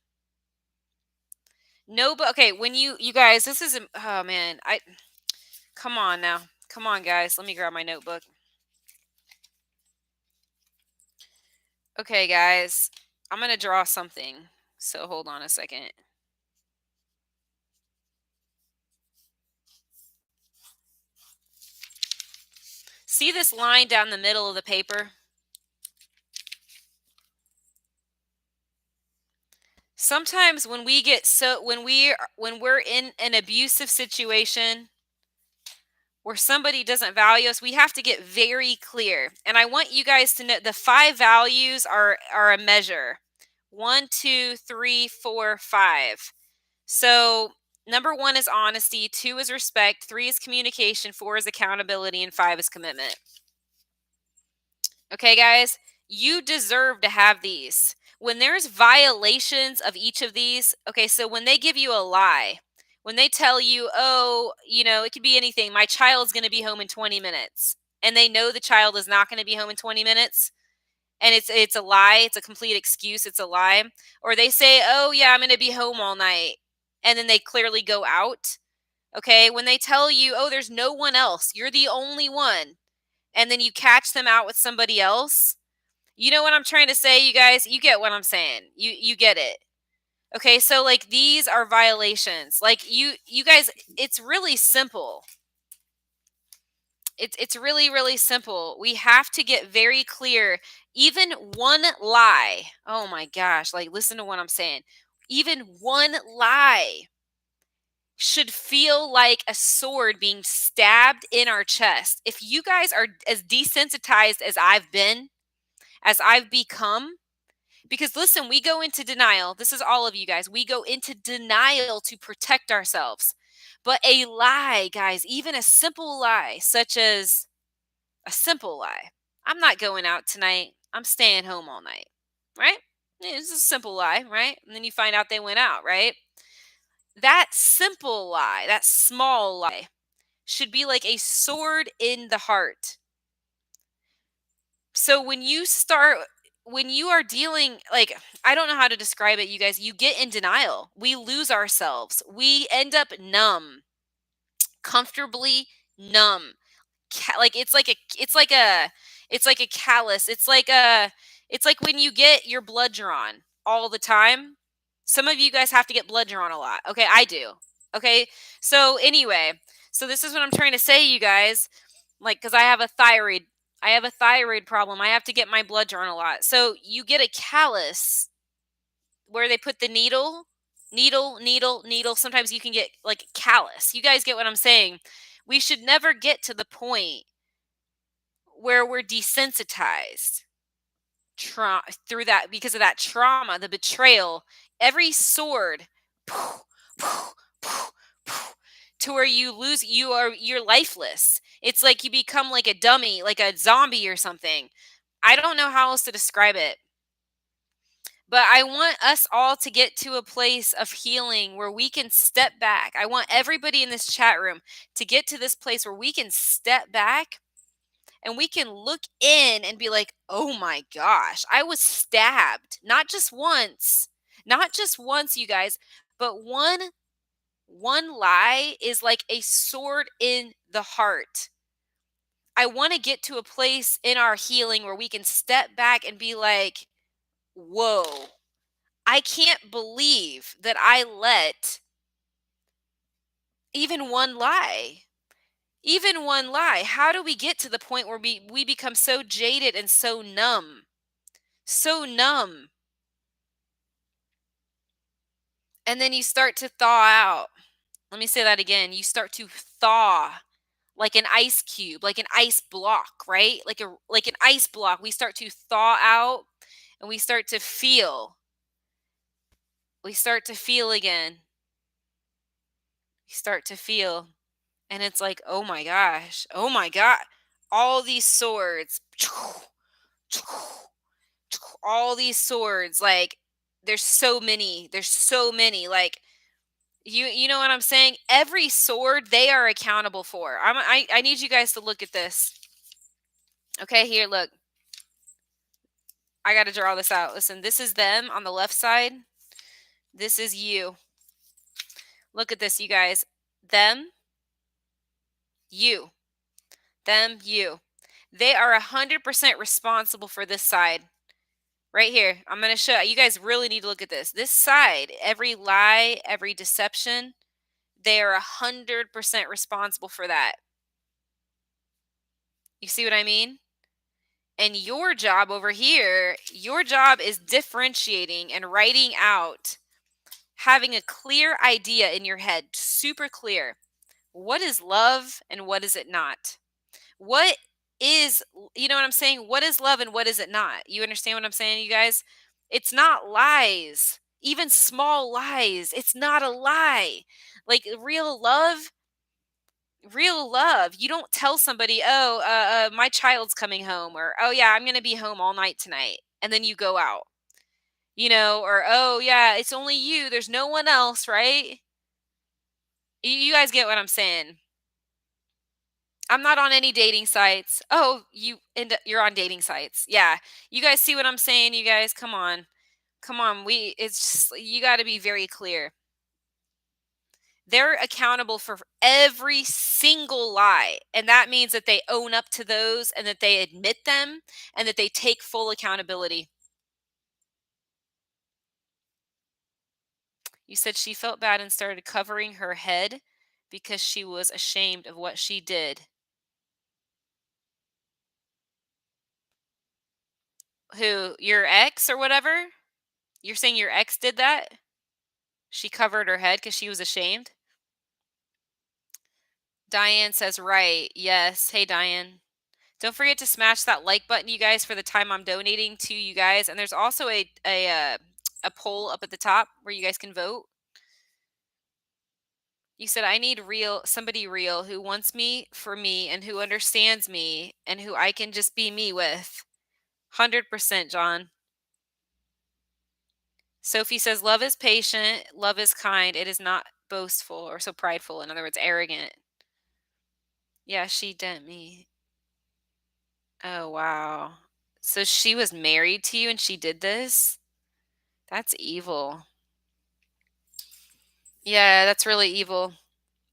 No, but okay, when you guys, this is, oh man, come on now. Come on, guys. Let me grab my notebook. Okay, guys, I'm going to draw something. So hold on a second. See this line down the middle of the paper? Sometimes when we're in an abusive situation where somebody doesn't value us, we have to get very clear. And I want you guys to know the 5 values are a measure. 1, 2, 3, 4, 5. So number 1 is honesty, 2 is respect, 3 is communication, 4 is accountability, and 5 is commitment. Okay, guys, you deserve to have these. When there's violations of each of these, okay, so when they give you a lie, when they tell you, oh, it could be anything, my child's going to be home in 20 minutes, and they know the child is not going to be home in 20 minutes, and it's a lie, it's a complete excuse, it's a lie, or they say, oh, yeah, I'm going to be home all night, and then they clearly go out, okay, when they tell you, oh, there's no one else, you're the only one, and then you catch them out with somebody else, You know what I'm trying to say, you guys? You get what I'm saying. You get it. Okay, so like these are violations. Like you guys, it's really simple. It's really really simple. We have to get very clear. Even one lie. Oh my gosh, like listen to what I'm saying. Even one lie should feel like a sword being stabbed in our chest. If you guys are as desensitized as I've been, as I've become, because listen, we go into denial. This is all of you guys. We go into denial to protect ourselves. But a lie, guys, even a simple lie, such as a simple lie. I'm not going out tonight. I'm staying home all night. Right? It's a simple lie, right? And then you find out they went out, right? That simple lie, that small lie, should be like a sword in the heart. So when you are dealing, like, I don't know how to describe it, you guys, you get in denial. We lose ourselves. We end up numb, comfortably numb. Like it's like a callus. It's like when you get your blood drawn all the time. Some of you guys have to get blood drawn a lot. Okay, I do. Okay. So anyway, so this is what I'm trying to say, you guys. Like, cuz I have a thyroid problem. I have to get my blood drawn a lot. So you get a callus where they put the needle. Sometimes you can get like callus. You guys get what I'm saying? We should never get to the point where we're desensitized through that, because of that trauma, the betrayal. Every sword to where you're lifeless. It's like you become like a dummy, like a zombie or something. I don't know how else to describe it. But I want us all to get to a place of healing where we can step back. I want everybody in this chat room to get to this place where we can step back and we can look in and be like, "Oh my gosh, I was stabbed." Not just once, you guys, but one lie is like a sword in the heart. I want to get to a place in our healing where we can step back and be like, "Whoa, I can't believe that I let even one lie." Even one lie. How do we get to the point where we become so jaded and so numb? So numb. And then you start to thaw out. Let me say that again. You start to thaw like an ice cube, like an ice block, right? Like an ice block. We start to thaw out and we start to feel. We start to feel again. We start to feel. And it's like, "Oh my gosh. Oh my god. All these swords. All these swords, like there's so many, like you know what I'm saying? Every sword they are accountable for. I need you guys to look at this. Okay, here, look. I got to draw this out. Listen, this is them on the left side. This is you. Look at this, you guys. Them, you. Them, you. They are 100% responsible for this side. Right here. I'm going to show you guys really need to look at this. This side, every lie, every deception, they are 100% responsible for that. You see what I mean? And your job over here, your job is differentiating and writing out, having a clear idea in your head, super clear. What is love and what is it not? What is, you know what I'm saying? What is love and what is it not? You understand what I'm saying, you guys? It's not lies, even small lies. It's not a lie. Like real love. You don't tell somebody, "Oh, my child's coming home," or, "Oh yeah, I'm going to be home all night tonight." And then you go out, or, "Oh yeah, it's only you. There's no one else," right? You guys get what I'm saying? I'm not on any dating sites. Oh, you're on dating sites. Yeah. You guys see what I'm saying, you guys? Come on. Come on. It's just, you got to be very clear. They're accountable for every single lie. And that means that they own up to those and that they admit them and that they take full accountability. You said she felt bad and started covering her head because she was ashamed of what she did. Who, your ex or whatever? You're saying your ex did that? She covered her head because she was ashamed? Diane says, right. Yes. Hey, Diane. Don't forget to smash that like button, you guys, for the time I'm donating to you guys. And there's also a poll up at the top where you guys can vote. You said I need real somebody real who wants me for me and who understands me and who I can just be me with. 100%, John. Sophie says love is patient, love is kind. It is not boastful or so prideful. In other words, arrogant. Yeah, she didn't me. Oh, wow. So she was married to you and she did this? That's evil. Yeah, that's really evil.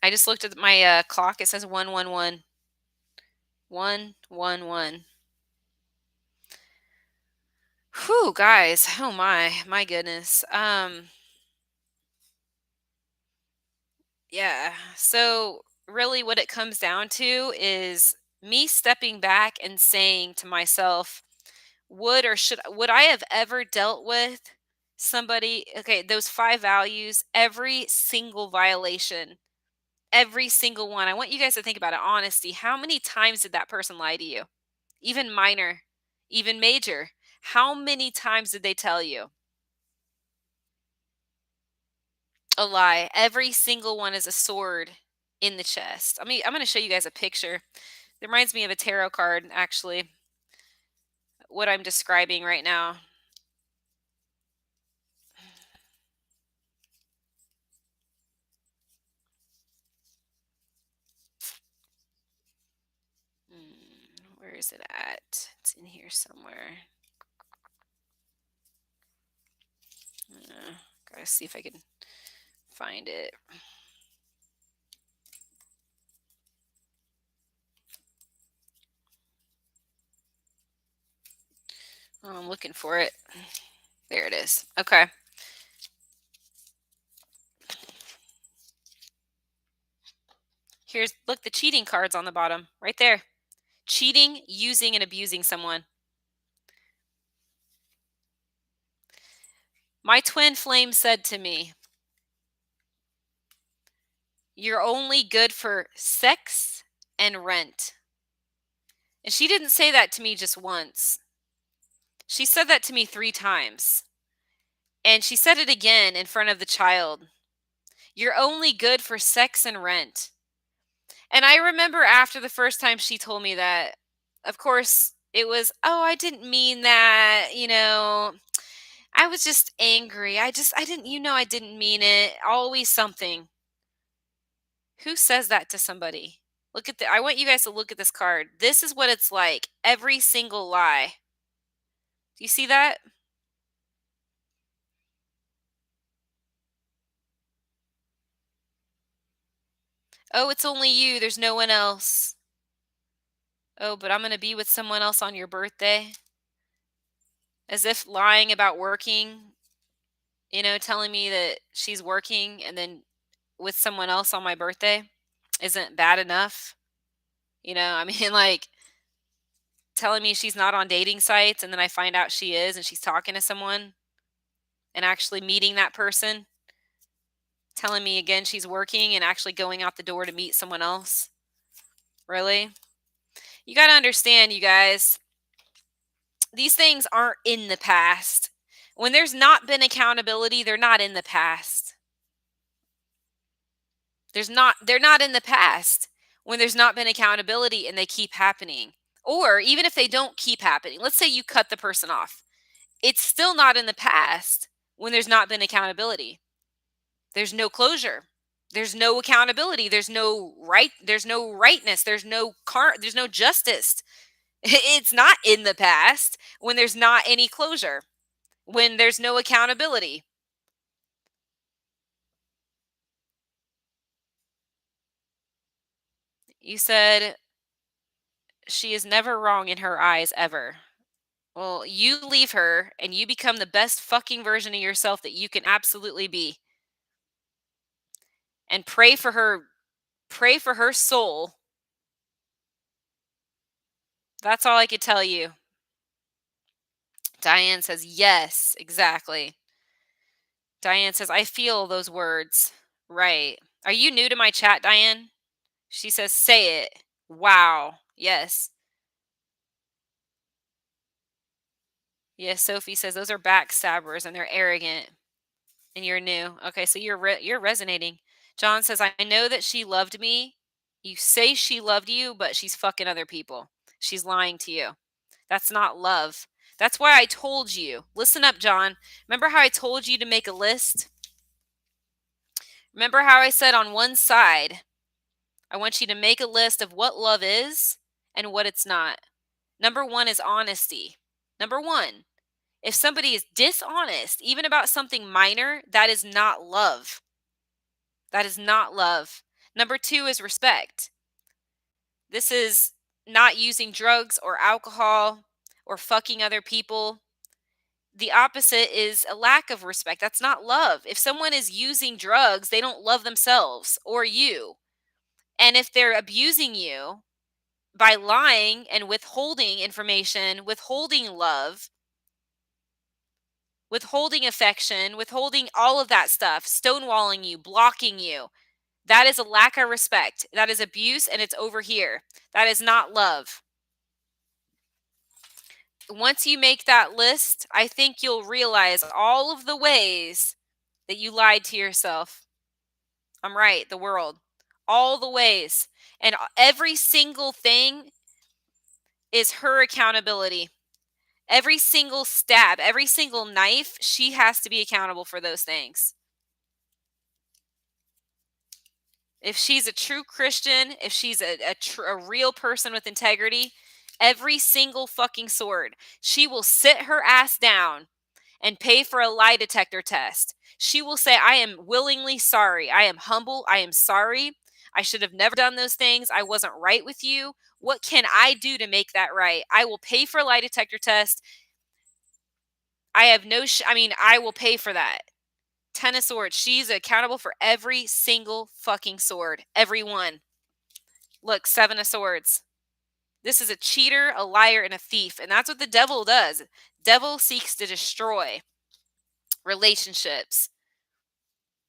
I just looked at my clock. It says 111. 111. Whew, guys. Oh my goodness. Yeah. So really what it comes down to is me stepping back and saying to myself, would I have ever dealt with somebody, okay, those five values, every single violation, every single one. I want you guys to think about it. Honesty. How many times did that person lie to you? Even minor, even major. How many times did they tell you a lie? Every single one is a sword in the chest. I'm going to show you guys a picture. It reminds me of a tarot card, actually, what I'm describing right now. Where is it at? It's in here somewhere. Gotta see if I can find it. Oh, I'm looking for it. There it is. Okay. Here's, look, the cheating cards on the bottom, right there. Cheating, using, and abusing someone. My twin flame said to me, "You're only good for sex and rent." And she didn't say that to me just once. She said that to me 3 times. And she said it again in front of the child. "You're only good for sex and rent." And I remember after the first time she told me that, of course, it was, "Oh, I didn't mean that. I was just angry. I didn't, I didn't mean it." Always something. Who says that to somebody? I want you guys to look at this card. This is what it's like. Every single lie. Do you see that? "Oh, it's only you. There's no one else." "Oh, but I'm going to be with someone else on your birthday." As if lying about working, telling me that she's working and then with someone else on my birthday isn't bad enough. I mean, like, telling me she's not on dating sites and then I find out she is and she's talking to someone and actually meeting that person, telling me again she's working and actually going out the door to meet someone else. Really? You got to understand, you guys, these things aren't in the past. When there's not been accountability, they're not in the past. They're not in the past when there's not been accountability and they keep happening. Or even if they don't keep happening, let's say you cut the person off. It's still not in the past when there's not been accountability. There's no closure. There's no accountability. There's no rightness. There's no justice. It's not in the past when there's not any closure. When there's no accountability. You said she is never wrong in her eyes ever. Well, you leave her and you become the best fucking version of yourself that you can absolutely be. And pray for her soul. That's all I could tell you. Diane says, yes, exactly. Diane says, I feel those words. Right. Are you new to my chat, Diane? She says, say it. Wow. Yes. Yes, Sophie says, those are backstabbers and they're arrogant. And you're new. Okay, so you're resonating. John says, I know that she loved me. You say she loved you, but she's fucking other people. She's lying to you. That's not love. That's why I told you. Listen up, John. Remember how I told you to make a list? Remember how I said on one side, I want you to make a list of what love is and what it's not. Number one is honesty. Number one, if somebody is dishonest, even about something minor, that is not love. That is not love. Number two is respect. This is not using drugs or alcohol or fucking other people. The opposite is a lack of respect. That's not love. If someone is using drugs, they don't love themselves or you. And if they're abusing you by lying and withholding information, withholding love, withholding affection, withholding all of that stuff, stonewalling you, blocking you, that is a lack of respect. That is abuse and it's over here. That is not love. Once you make that list, I think you'll realize all of the ways that you lied to yourself. I'm right, the world. All the ways. And every single thing is her accountability. Every single stab, every single knife, she has to be accountable for those things. If she's a true Christian, if she's a real person with integrity, every single fucking sword, she will sit her ass down and pay for a lie detector test. She will say, I am willingly sorry. I am humble. I am sorry. I should have never done those things. I wasn't right with you. What can I do to make that right? I will pay for a lie detector test. I have no, I will pay for that. 10 of swords. She's accountable for every single fucking sword. Every one. Look, 7 of swords. This is a cheater, a liar, and a thief. And that's what the devil does. Devil seeks to destroy relationships.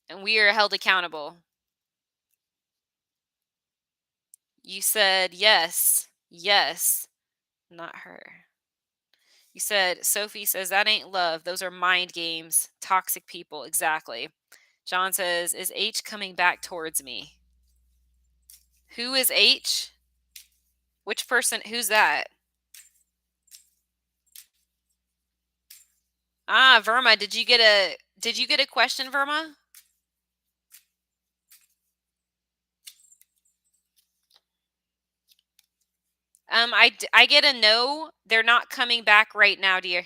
And we are held accountable. You said yes. Yes. Not her. You said, Sophie says, that ain't love. Those are mind games. Toxic people. Exactly. John says, is H coming back towards me? Who is H? Which person? Who's that? Ah, Verma, did you get a question, Verma? I get a no. They're not coming back right now, dear.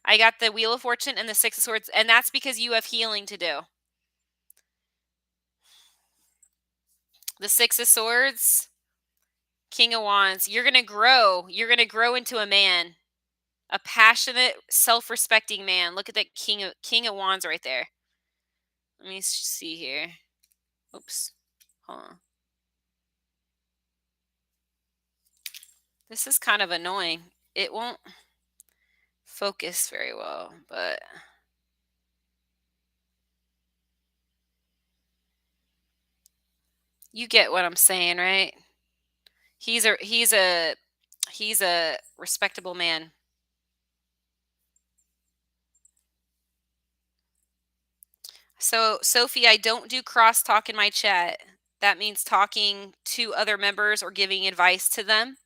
I got the Wheel of Fortune and the Six of Swords, and that's because you have healing to do. The Six of Swords, King of Wands. You're gonna grow. You're gonna grow into a man, a passionate, self-respecting man. Look at that King of Wands right there. Let me see here. Oops. Hold on. This is kind of annoying. It won't focus very well, but you get what I'm saying, right? He's a respectable man. So, Sophie, I don't do crosstalk in my chat. That means talking to other members or giving advice to them.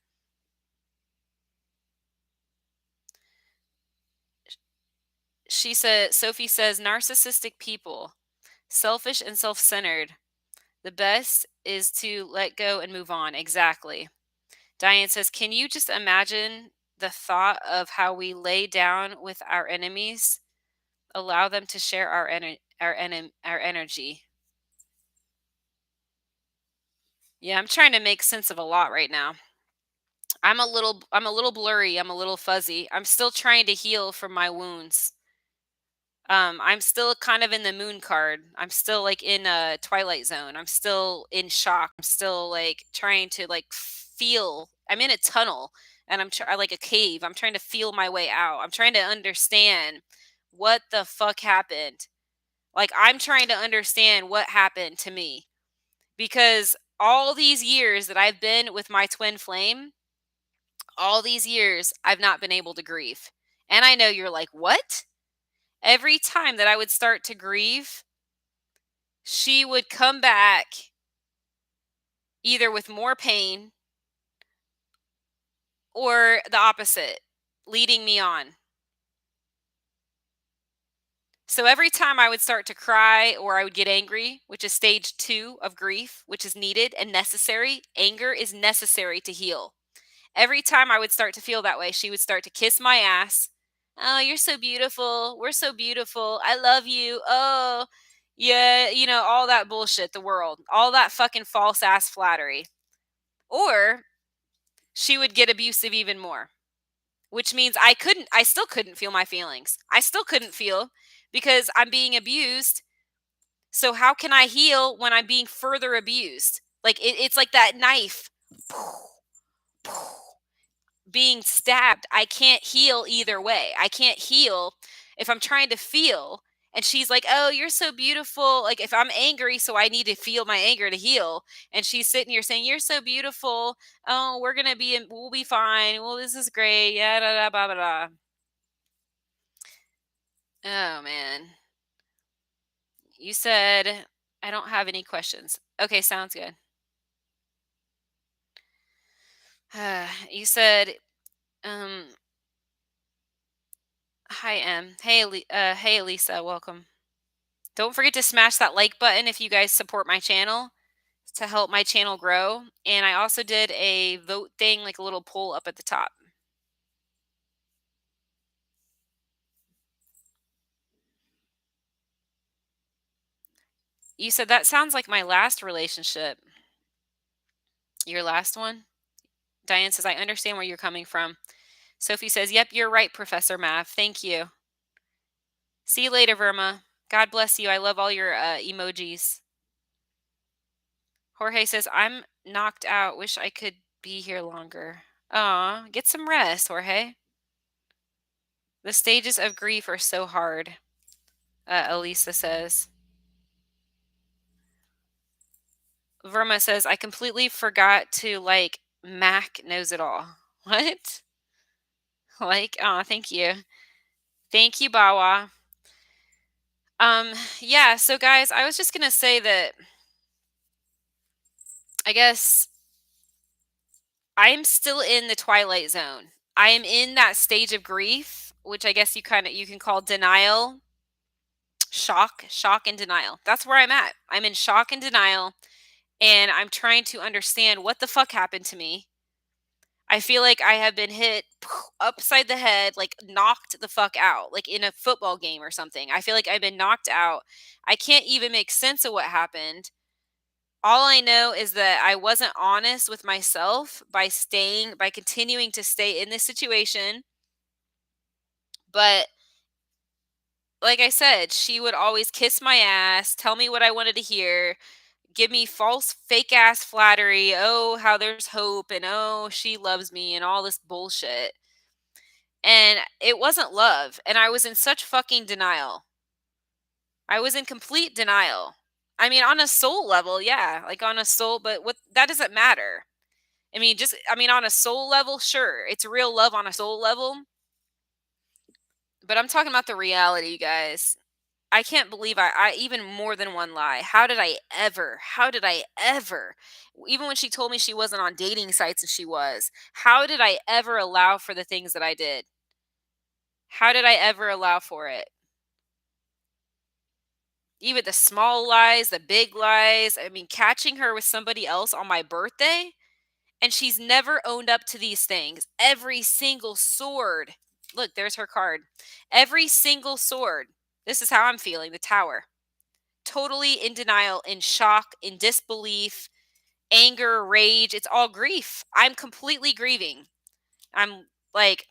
Sophie says, narcissistic people, selfish and self-centered. The best is to let go and move on. Exactly. Diane says, can you just imagine the thought of how we lay down with our enemies, allow them to share our energy? Yeah, I'm trying to make sense of a lot right now. I'm a little blurry, I'm a little fuzzy. I'm still trying to heal from my wounds. I'm still kind of in the moon card. I'm still like in a twilight zone. I'm still in shock. I'm still like trying to like feel. I'm in a tunnel and like a cave. I'm trying to feel my way out. I'm trying to understand what the fuck happened. Like I'm trying to understand what happened to me because all these years that I've been with my twin flame, all these years I've not been able to grieve. And I know you're like, "What?" Every time that I would start to grieve, she would come back either with more pain or the opposite, leading me on. So every time I would start to cry or I would get angry, which is stage 2 of grief, which is needed and necessary, anger is necessary to heal. Every time I would start to feel that way, she would start to kiss my ass. "Oh, you're so beautiful. We're so beautiful. I love you. Oh, yeah, all that bullshit, the world, all that fucking false ass flattery." Or she would get abusive even more, which means I still couldn't feel my feelings. I still couldn't feel because I'm being abused. So how can I heal when I'm being further abused? Like it's like that knife being stabbed. I can't heal either way. I can't heal if I'm trying to feel. And she's like, "Oh, you're so beautiful." Like if I'm angry, so I need to feel my anger to heal. And she's sitting here saying, "You're so beautiful. Oh, we'll be fine. Well, this is great. Yeah, da da blah blah blah." Oh man. You said I don't have any questions. Okay, sounds good. You said, um, "Hi, M. Hey, Elisa. Welcome. Don't forget to smash that like button if you guys support my channel to help my channel grow. And I also did a vote thing, like a little poll up at the top." You said that sounds like my last relationship. Your last one? Diane says, "I understand where you're coming from." Sophie says, "Yep, you're right, Professor Math. Thank you." See you later, Verma. God bless you. I love all your emojis. Jorge says, "I'm knocked out. Wish I could be here longer." Aw, get some rest, Jorge. The stages of grief are so hard, Elisa says. Verma says, "I completely forgot to like Mac knows it all." What? Like, oh, thank you. Thank you, Bawa. Yeah, so guys, I was just gonna say that I guess I'm still in the twilight zone. I am in that stage of grief, which I guess you can call denial, shock and denial. That's where I'm at. I'm in shock and denial, and I'm trying to understand what the fuck happened to me. I feel like I have been hit upside the head, like knocked the fuck out, like in a football game or something. I feel like I've been knocked out. I can't even make sense of what happened. All I know is that I wasn't honest with myself by continuing to stay in this situation. But like I said, she would always kiss my ass, tell me what I wanted to hear, give me false, fake ass flattery. Oh, how there's hope, and oh, she loves me, and all this bullshit. And it wasn't love. And I was in such fucking denial. I was in complete denial. I mean, on a soul level, yeah, like on a soul, but what that doesn't matter. I mean, on a soul level, sure, it's real love on a soul level, but I'm talking about the reality, you guys. I can't believe I even more than one lie. How did I ever, even when she told me she wasn't on dating sites and she was, how did I ever allow for the things that I did? How did I ever allow for it? Even the small lies, the big lies. I mean, catching her with somebody else on my birthday, and she's never owned up to these things. Every single sword. Look, there's her card. Every single sword. This is how I'm feeling, the tower. Totally in denial, in shock, in disbelief, anger, rage. It's all grief. I'm completely grieving. I'm like,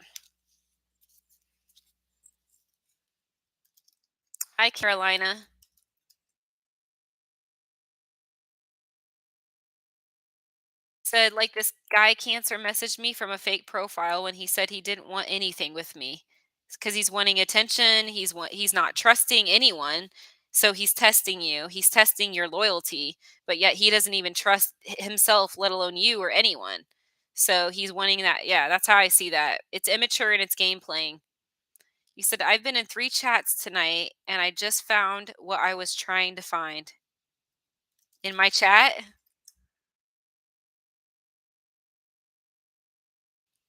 hi, Carolina. Said, like, this guy cancer messaged me from a fake profile when he said he didn't want anything with me because he's wanting attention. He's not trusting anyone. So he's testing you. He's testing your loyalty, but yet he doesn't even trust himself, let alone you or anyone. So he's wanting that. Yeah, that's how I see that. It's immature and it's game playing. You said, I've been in 3 chats tonight and I just found what I was trying to find. In my chat?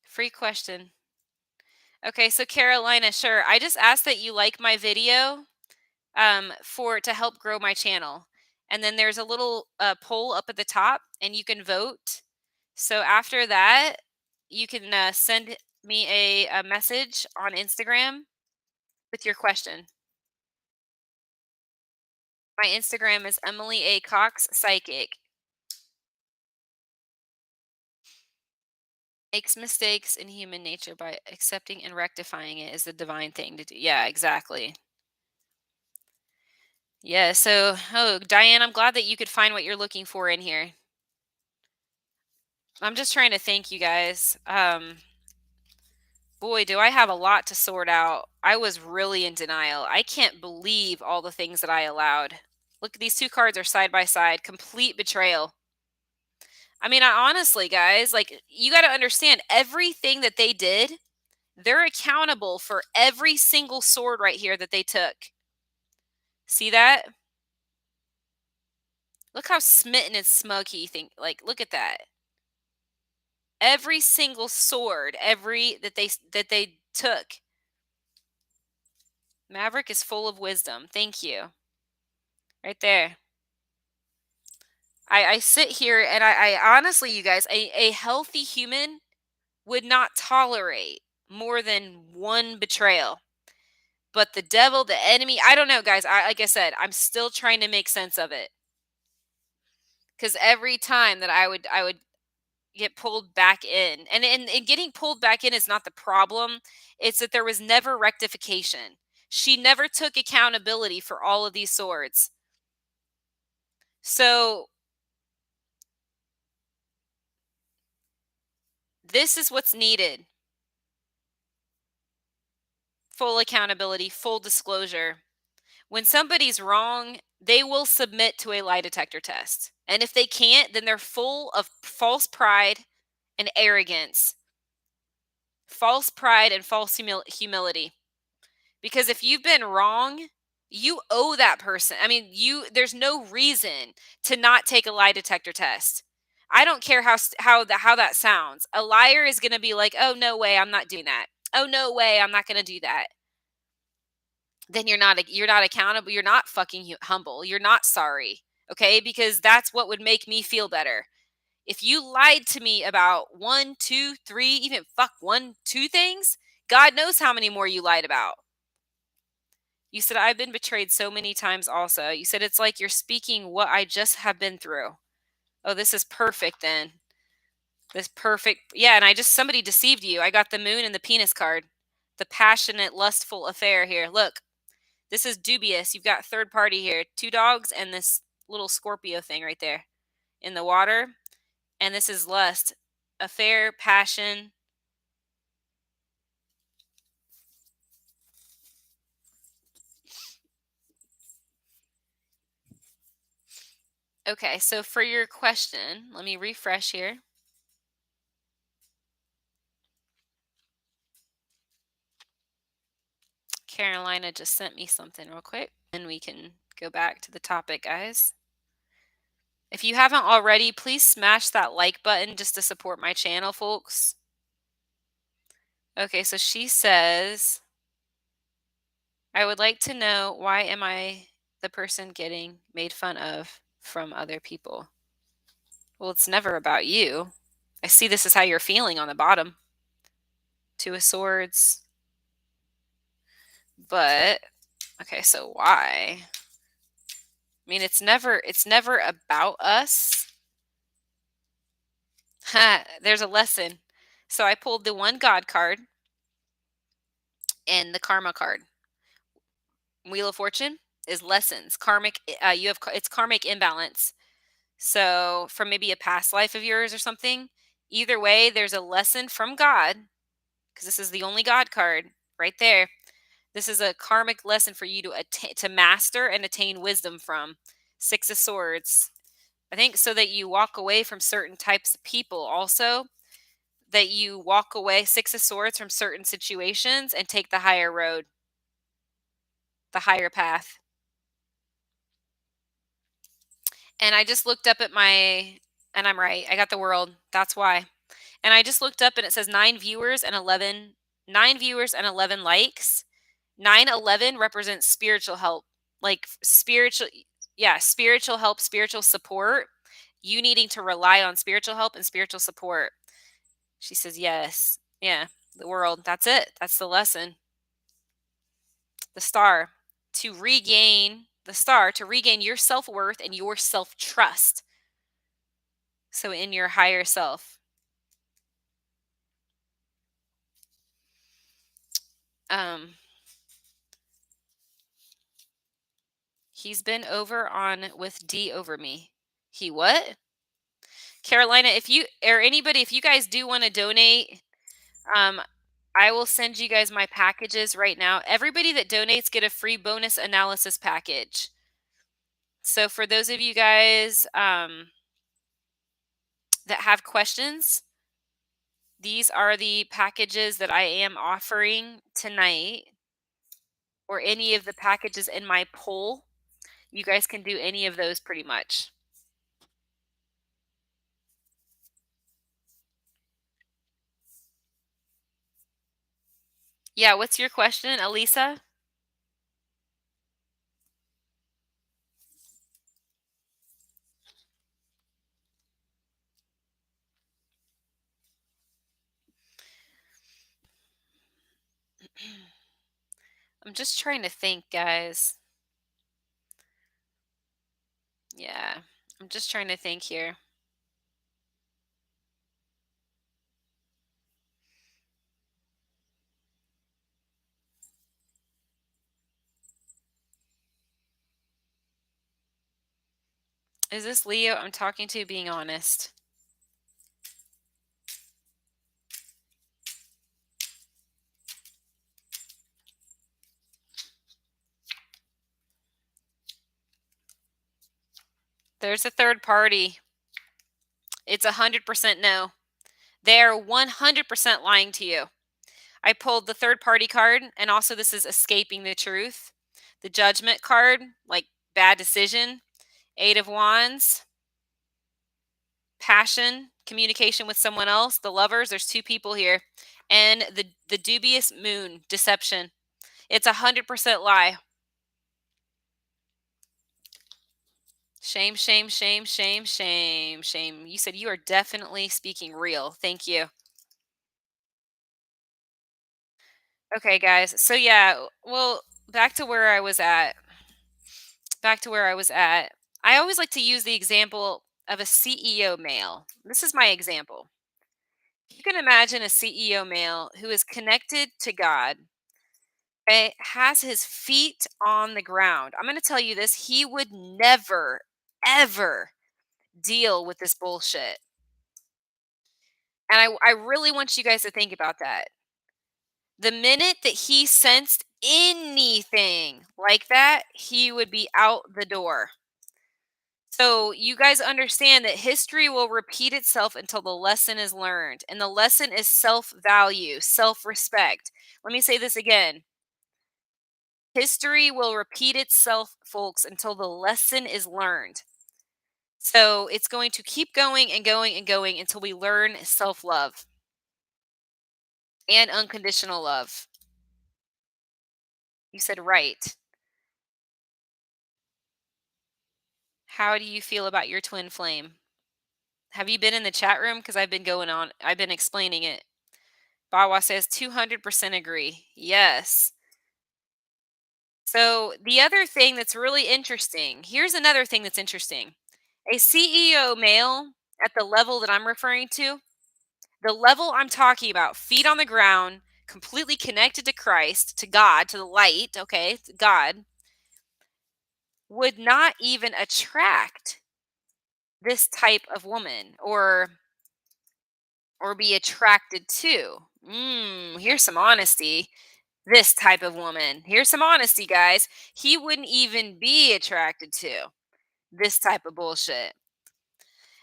Free question. Okay, so Carolina, sure. I just asked that you like my video for to help grow my channel. And then there's a little poll up at the top and you can vote. So after that, you can send me a message on Instagram with your question. My Instagram is Emily A. Cox Psychic. Makes mistakes in human nature by accepting and rectifying it is the divine thing to do. Yeah, exactly. Yeah, so oh, Diane, I'm glad that you could find what you're looking for in here. I'm just trying to thank you guys. Boy, do I have a lot to sort out. I was really in denial. I can't believe all the things that I allowed. Look, these two cards are side by side. Complete betrayal. I mean, I honestly, guys, like, you got to understand everything that they did. They're accountable for every single sword right here that they took. See that? Look how smitten and smug he think. Like, look at that. Every single sword, every that they took. Maverick is full of wisdom. Thank you. Right there. I sit here and I honestly, you guys, a healthy human would not tolerate more than one betrayal. But the devil, the enemy, I don't know, guys. Like I said, I'm still trying to make sense of it. Because every time that I would get pulled back in, and getting pulled back in is not the problem. It's that there was never rectification. She never took accountability for all of these swords. So this is what's needed. Full accountability, full disclosure. When somebody's wrong, they will submit to a lie detector test. And if they can't, then they're full of false pride and arrogance, false pride and false humility. Because if you've been wrong, you owe that person. I mean, there's no reason to not take a lie detector test. I don't care how that sounds. A liar is going to be like, "Oh no way, I'm not doing that. Oh no way, I'm not going to do that." Then you're not accountable. You're not fucking humble. You're not sorry. Okay? Because that's what would make me feel better. If you lied to me about one, two, three, even fuck one, two things, God knows how many more you lied about. You said, I've been betrayed so many times also. You said, it's like you're speaking what I just have been through. Oh, this is perfect then. This perfect. Yeah, and somebody deceived you. I got the moon and the penis card. The passionate, lustful affair here. Look, this is dubious. You've got third party here. 2 dogs and this little Scorpio thing right there in the water. And this is lust, affair, passion. Okay, so for your question, let me refresh here. Carolina just sent me something real quick, and we can go back to the topic, guys. If you haven't already, please smash that like button just to support my channel, folks. Okay, so she says, I would like to know, why am I the person getting made fun of from other people? Well, it's never about you. I see this is how you're feeling on the bottom. 2 of Swords. But okay, so why? I mean, it's never about us. There's a lesson. So I pulled the one God card and the karma card. Wheel of Fortune is lessons. Karmic. It's karmic imbalance. So from maybe a past life of yours or something. Either way, there's a lesson from God because this is the only God card right there. This is a karmic lesson for you to to master and attain wisdom from. Six of Swords. I think so that you walk away from certain types of people. Also, that you walk away, Six of Swords, from certain situations and take the higher road, the higher path. And I just looked up at and I'm right. I got the world. That's why. And I just looked up and it says 9 viewers and 11 likes. 911 represents spiritual help, like spiritual, yeah, spiritual help, spiritual support. You needing to rely on spiritual help and spiritual support. She says, yes. Yeah, the world. That's it. That's the lesson. The star. To regain your self worth and your self trust. So, in your higher self. Um, he's been over on with D over me. He what? Carolina, if you or anybody, if you guys do want to donate, um, I will send you guys my packages right now. Everybody that donates get a free bonus analysis package. So for those of you guys that have questions, these are the packages that I am offering tonight, or any of the packages in my poll. You guys can do any of those pretty much. Yeah, what's your question, Elisa? I'm just trying to think, guys. Yeah, I'm just trying to think here. Is this Leo I'm talking to being honest? There's a third party. It's 100% no. They're 100% lying to you. I pulled the third party card, and also this is escaping the truth. The judgment card, like bad decision. Eight of Wands, passion, communication with someone else. The lovers, there's two people here. And the dubious moon, deception. It's 100% lie. Shame, shame, shame, shame, shame, shame. You said you are definitely speaking real. Thank you. Okay, guys. So yeah, well, back to where I was at. Back to where I was at. I always like to use the example of a CEO male. This is my example. You can imagine a CEO male who is connected to God, has his feet on the ground. I'm going to tell you this, he would never, ever deal with this bullshit. And I really want you guys to think about that. The minute that he sensed anything like that, he would be out the door. So you guys understand that history will repeat itself until the lesson is learned. And the lesson is self value, self respect. Let me say this again. History will repeat itself, folks, until the lesson is learned. So it's going to keep going and going and going until we learn self love and unconditional love. You said right. How do you feel about your twin flame? Have you been in the chat room? Because I've been explaining it. Bawa says 200% agree. Yes. So the other thing that's really interesting, here's another thing that's interesting. A CEO male at the level that I'm referring to, the level I'm talking about, feet on the ground, completely connected to Christ, to God, to the light, okay, to God, would not even attract this type of woman or be attracted to. Here's some honesty. This type of woman. Here's some honesty, guys. He wouldn't even be attracted to this type of bullshit.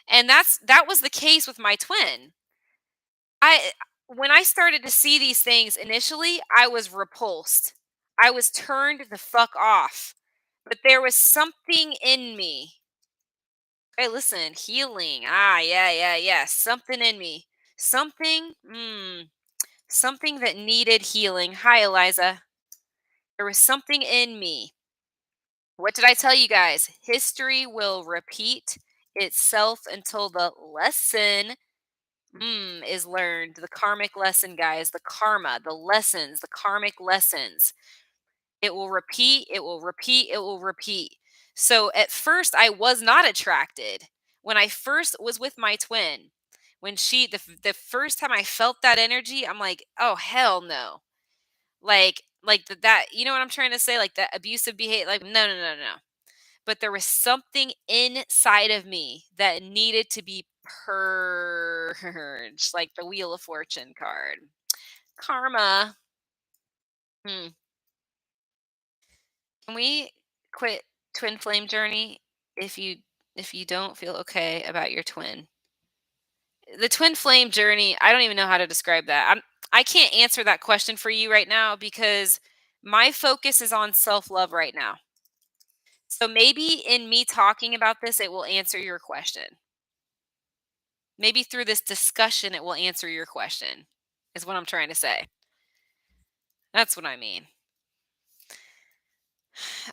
And that was the case with my twin. I when I started to see these things initially, I was repulsed. I was turned the fuck off. But there was something in me. Hey, listen, healing. Ah, yeah, yeah, yeah. Something in me. Something that needed healing. Hi, Eliza. There was something in me. What did I tell you guys? History will repeat itself until the lesson is learned. The karmic lesson, guys. The karma, the lessons, the karmic lessons. It will repeat, it will repeat, it will repeat. So at first, I was not attracted. When I first was with my twin, when the first time I felt that energy, I'm like, oh, hell no. That, you know what I'm trying to say? Like that abusive behavior. Like, no, no, no, no. But there was something inside of me that needed to be purged, like the Wheel of Fortune card. Karma. Hmm. Can we quit twin flame journey if you don't feel okay about your twin? The twin flame journey, I don't even know how to describe that. I can't answer that question for you right now because my focus is on self-love right now. So maybe in me talking about this it will answer your question. Maybe through this discussion it will answer your question. Is what I'm trying to say. That's what I mean.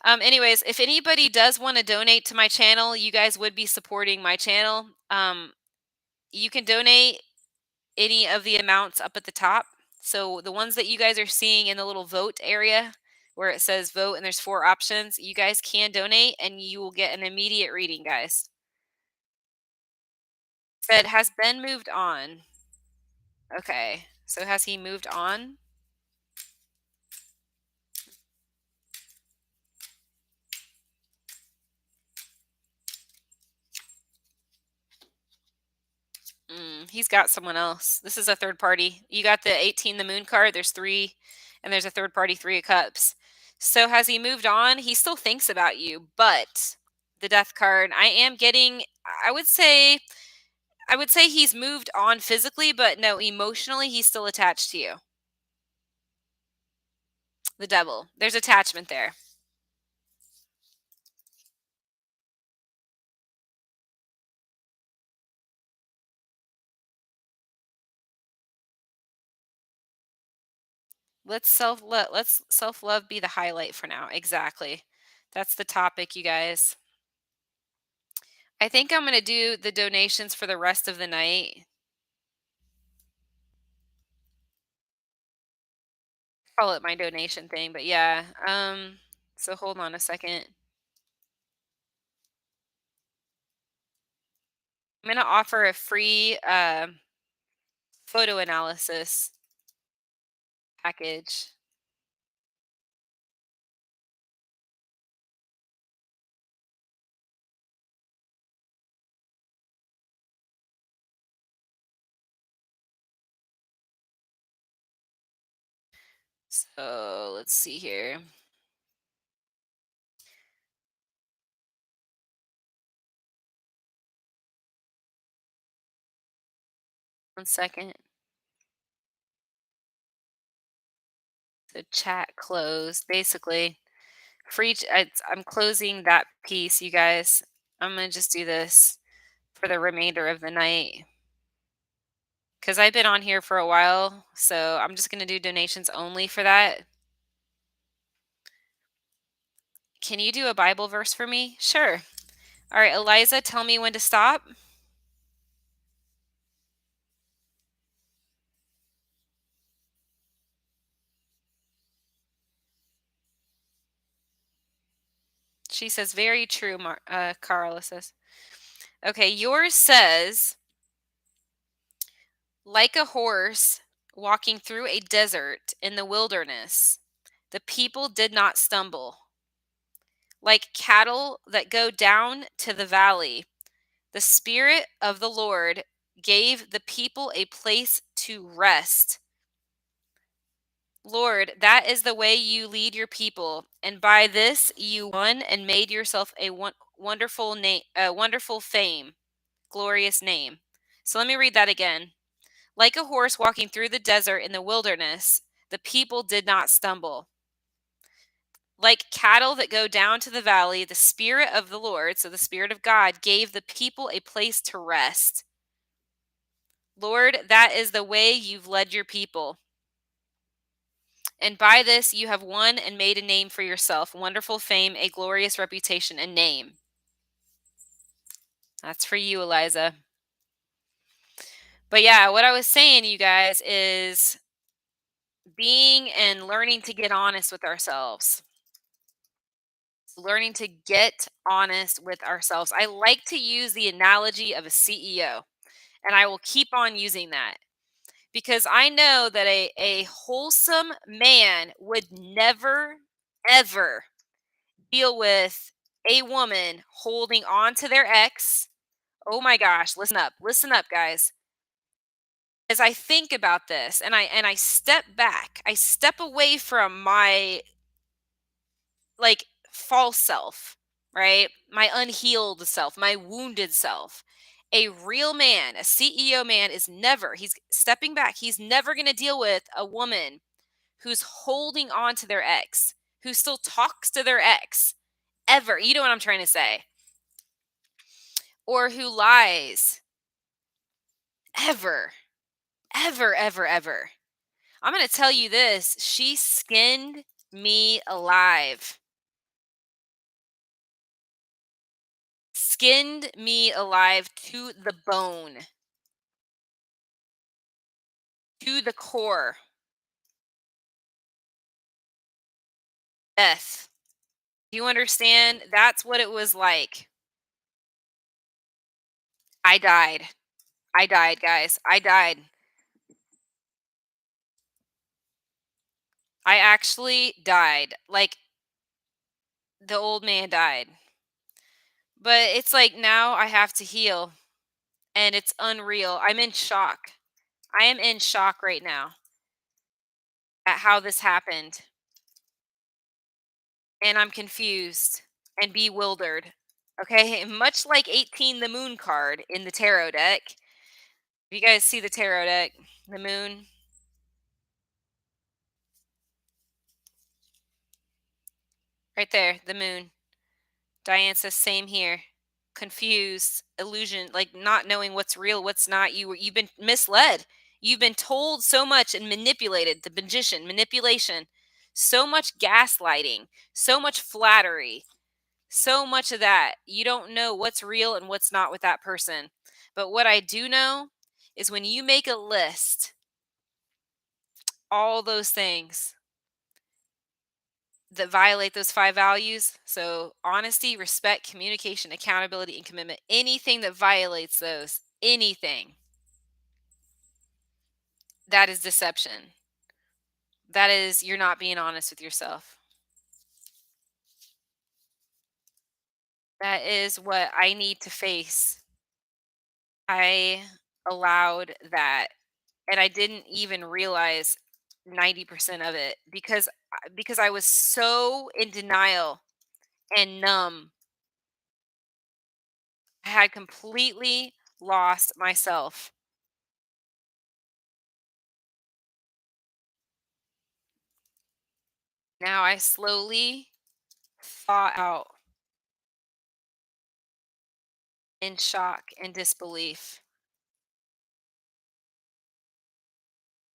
Anyways, if anybody does want to donate to my channel, you guys would be supporting my channel. You can donate any of the amounts up at the top. So the ones that you guys are seeing in the little vote area where it says vote and there's 4 options, you guys can donate and you will get an immediate reading, guys. Said has Ben moved on. Okay. So has he moved on? He's got someone else. This is a third party. You got the 18, the moon card. There's 3, and there's a third party, 3 of cups. So has he moved on? He still thinks about you, but the death card, I am getting, I would say, he's moved on physically, but no, emotionally, he's still attached to you. The devil. There's attachment there. Let's self love be the highlight for now. Exactly. That's the topic, you guys. I think I'm gonna do the donations for the rest of the night. Call it my donation thing, but yeah. So hold on a second. I'm gonna offer a free photo analysis package. So let's see here. 1 second. The chat closed. Basically, I'm closing that piece, you guys. I'm gonna just do this for the remainder of the night because I've been on here for a while. So I'm just gonna do donations only for that. Can you do a Bible verse for me? Sure. All right, Eliza, tell me when to stop. She says, very true, Carla says. Okay, yours says, like a horse walking through a desert in the wilderness, the people did not stumble. Like cattle that go down to the valley, the Spirit of the Lord gave the people a place to rest. Lord, that is the way you lead your people, and by this you won and made yourself a wonderful name, a wonderful fame, glorious name. So let me read that again. Like a horse walking through the desert in the wilderness, the people did not stumble. Like cattle that go down to the valley, the Spirit of the Lord, so the Spirit of God, gave the people a place to rest. Lord, that is the way you've led your people. And by this you have won and made a name for yourself, wonderful fame, a glorious reputation and name. That's for you, Eliza. But yeah, what I was saying, you guys, is being and learning to get honest with ourselves. Learning to get honest with ourselves. I like to use the analogy of a CEO, and I will keep on using that because I know that a wholesome man would never, ever deal with a woman holding on to their ex. Oh my gosh, listen up, guys. As I think about this and I step back, I step away from my like false self, right? My unhealed self, my wounded self. A real man, a CEO man is never, he's stepping back. He's never going to deal with a woman who's holding on to their ex, who still talks to their ex ever. You know what I'm trying to say? Or who lies ever, ever, ever, ever. I'm going to tell you this. She skinned me alive. Skinned me alive to the bone, to the core. Death. Do you understand? That's what it was like. I died. I died, guys. I died. I actually died. Like the old man died. But it's like now I have to heal and it's unreal. I'm in shock. I am in shock right now at how this happened. And I'm confused and bewildered. Okay, much like 18 the moon card in the tarot deck. You guys see the tarot deck, the moon, right there, the moon. Diane says same here. Confused, illusion, like not knowing what's real, what's not. You've been misled. You've been told so much and manipulated. The magician, manipulation, so much gaslighting, so much flattery, so much of that. You don't know what's real and what's not with that person. But what I do know is when you make a list, all those things that violate those five values. So, honesty, respect, communication, accountability, and commitment. Anything that violates those, anything, that is deception. That is, you're not being honest with yourself. That is what I need to face. I allowed that, and I didn't even realize 90% of it because I was so in denial and numb. I had completely lost myself. Now I slowly thaw out in shock and disbelief.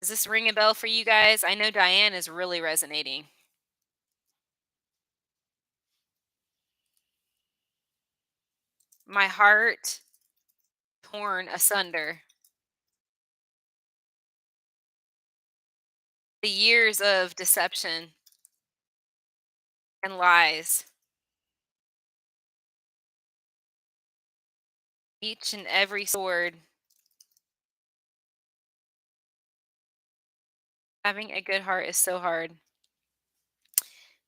Does this ring a bell for you guys? I know Diane is really resonating. My heart torn asunder. The years of deception and lies. Each and every sword. Having a good heart is so hard.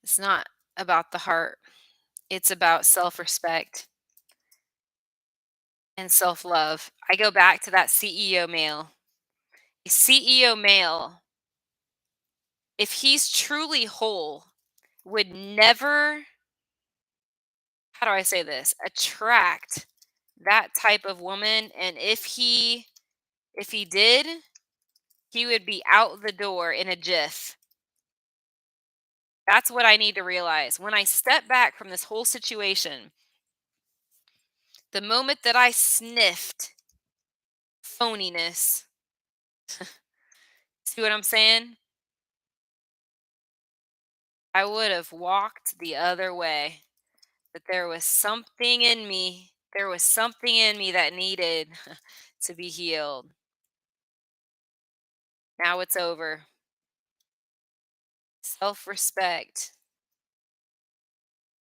It's not about the heart, it's about self respect and self love. I go back to that CEO male. A CEO male, if he's truly whole, would never, how do I say this, attract that type of woman. And if he did, he would be out the door in a jiff. That's what I need to realize. When I step back from this whole situation, the moment that I sniffed phoniness, see what I'm saying? I would have walked the other way. But there was something in me. There was something in me that needed to be healed. Now it's over. Self respect.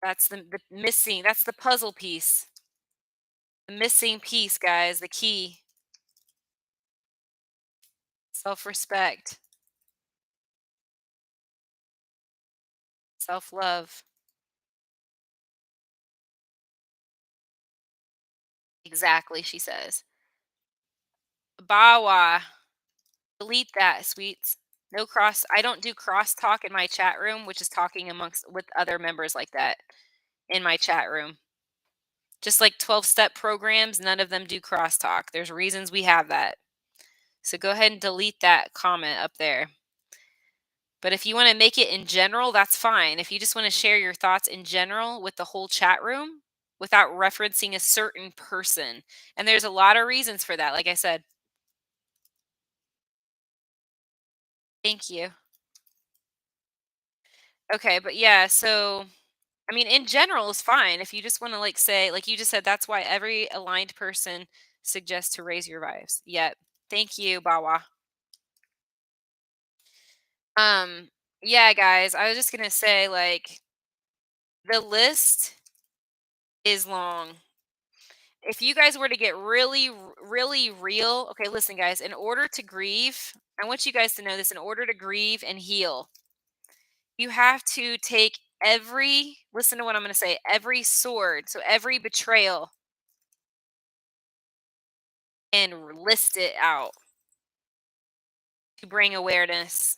That's the missing, that's the puzzle piece. The missing piece, guys, the key. Self respect, self love. Exactly, she says. Bawa. Delete that, sweets. No cross. I don't do crosstalk in my chat room, which is talking amongst with other members like that in my chat room. Just like 12-step programs, none of them do crosstalk. There's reasons we have that. So go ahead and delete that comment up there. But if you want to make it in general, that's fine. If you just want to share your thoughts in general with the whole chat room without referencing a certain person. And there's a lot of reasons for that. Like I said, thank you. Okay, but yeah, so I mean, in general is fine. If you just want to like say, like you just said, that's why every aligned person suggests to raise your vibes. Yep. Thank you, Bawa. Um, yeah, guys, I was just gonna say, like, the list is long. If you guys were to get really, really real, okay, listen, guys, in order to grieve, I want you guys to know this, in order to grieve and heal, you have to take every, listen to what I'm gonna say, every sword, so every betrayal, and list it out to bring awareness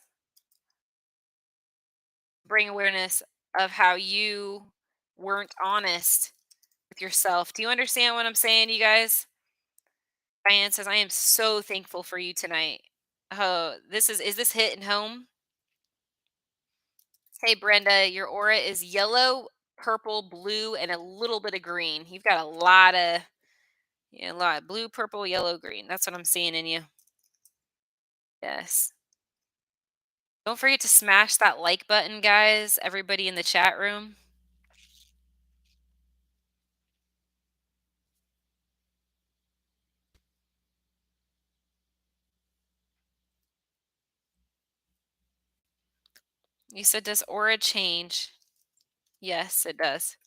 of how you weren't honest with yourself. Do you understand what I'm saying, you guys? Diane says, I am so thankful for you tonight. Oh, is this hitting home? Hey, Brenda, your aura is yellow, purple, blue, and a little bit of green. You've got a lot of, yeah, a lot blue, purple, yellow, green. That's what I'm seeing in you. Yes. Don't forget to smash that like button, guys. Everybody in the chat room. You said, does aura change? Yes, it does.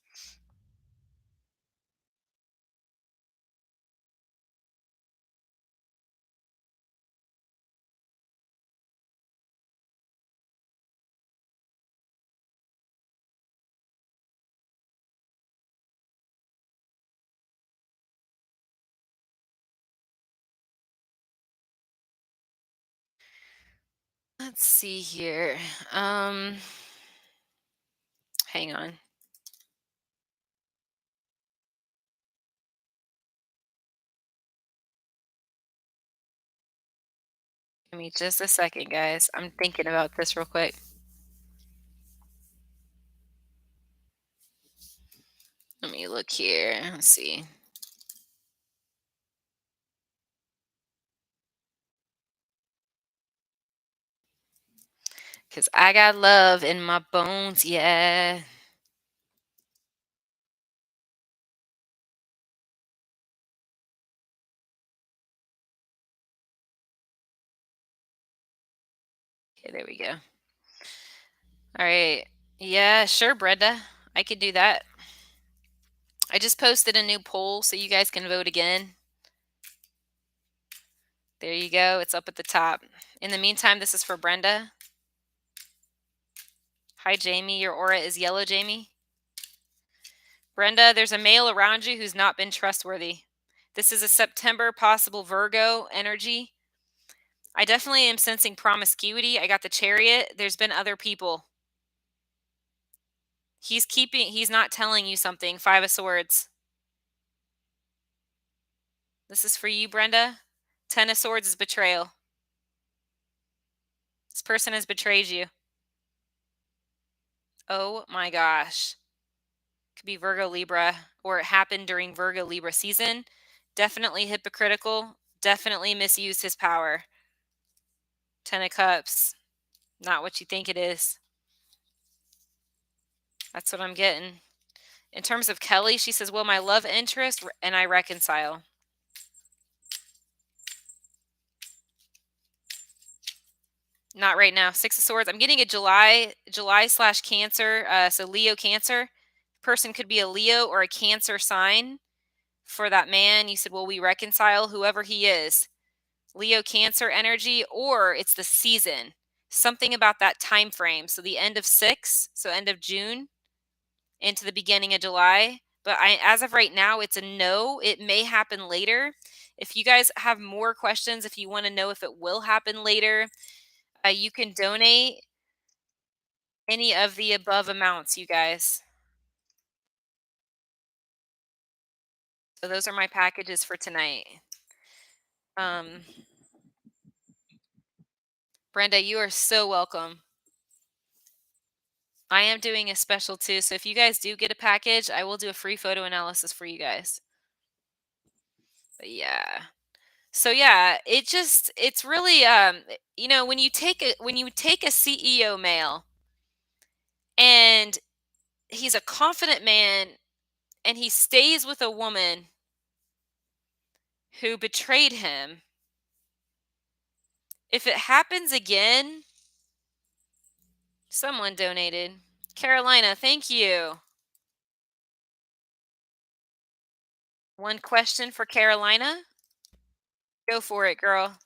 Let's see here. Um, hang on. Give me just a second, guys. I'm thinking about this real quick. Let me look here. Let's see. Because I got love in my bones, yeah. Okay, there we go. All right. Yeah, sure, Brenda. I could do that. I just posted a new poll so you guys can vote again. There you go. It's up at the top. In the meantime, this is for Brenda. Hi, Jamie. Your aura is yellow, Jamie. Brenda, there's a male around you who's not been trustworthy. This is a September possible Virgo energy. I definitely am sensing promiscuity. I got the Chariot. There's been other people. He's not telling you something. Five of Swords. This is for you, Brenda. Ten of Swords is betrayal. This person has betrayed you. Oh my gosh. Could be Virgo Libra, or it happened during Virgo Libra season. Definitely hypocritical. Definitely misused his power. Ten of Cups. Not what you think it is. That's what I'm getting. In terms of Kelly, she says, well, my love interest and I reconcile. Not right now. Six of Swords. I'm getting a July slash Cancer. So Leo Cancer. Person could be a Leo or a Cancer sign for that man. You said, well, we reconcile whoever he is. Leo Cancer energy, or it's the season. Something about that time frame. So the end of 6, so end of June into the beginning of July. But as of right now, it's a no. It may happen later. If you guys have more questions, if you want to know if it will happen later, you can donate any of the above amounts, you guys. So those are my packages for tonight. Um, Brenda, you are so welcome. I am doing a special too. So if you guys do get a package, I will do a free photo analysis for you guys. But yeah. So yeah, it's really when you take a CEO male and he's a confident man and he stays with a woman who betrayed him. If it happens again, someone donated. Carolina, thank you. One question for Carolina. Go for it, girl.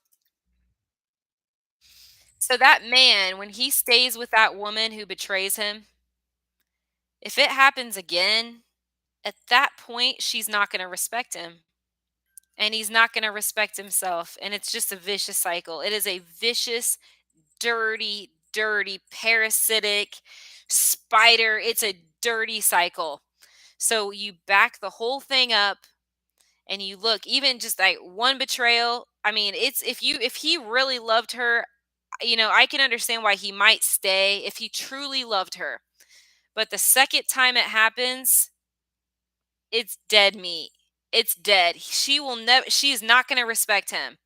So that man, when he stays with that woman who betrays him, if it happens again, at that point, she's not going to respect him. And he's not going to respect himself. And it's just a vicious cycle. It is a vicious, dirty, dirty, parasitic spider. It's a dirty cycle. So you back the whole thing up and you look, even just like one betrayal. I mean, it's if he really loved her, I can understand why he might stay if he truly loved her. But the second time it happens, it's dead meat. It's dead. She will never she's not going to respect him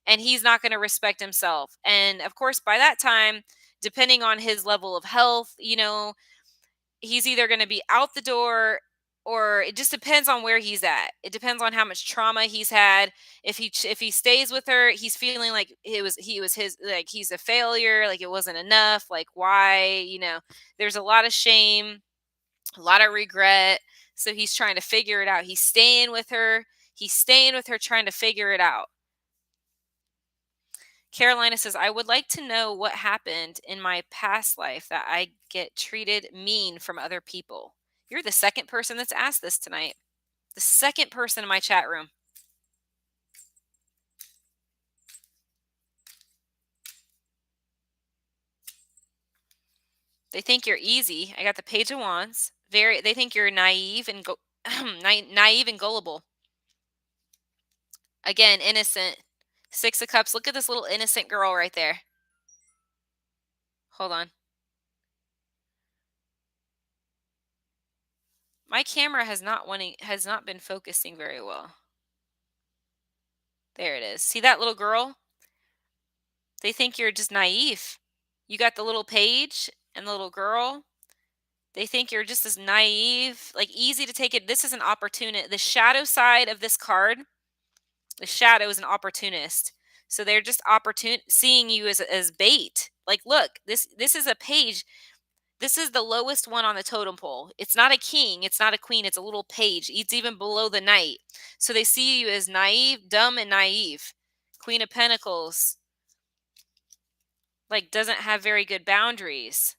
and he's not going to respect himself. And of course, by that time, depending on his level of health, he's either going to be out the door or it just depends on where he's at. It depends on how much trauma he's had. If he stays with her, he's feeling like he was his like he's a failure, like it wasn't enough, like why, there's a lot of shame, a lot of regret. So he's trying to figure it out. He's staying with her. He's staying with her trying to figure it out. Carolina says, I would like to know what happened in my past life that I get treated mean from other people. You're the second person that's asked this tonight. The second person in my chat room. They think you're easy. I got the Page of Wands. They think you're naive and naive and gullible. Again, innocent. Six of Cups. Look at this little innocent girl right there. Hold on. My camera has not been focusing very well. There it is. See that little girl? They think you're just naive. You got the little page and the little girl. They think you're just as naive, like easy to take it. This is an opportunist. The shadow side of this card, the shadow is an opportunist. So they're just seeing you as bait. Like, look, this is a page. This is the lowest one on the totem pole. It's not a king. It's not a queen. It's a little page. It's even below the knight. So they see you as naive, dumb, and naive. Queen of Pentacles, like doesn't have very good boundaries,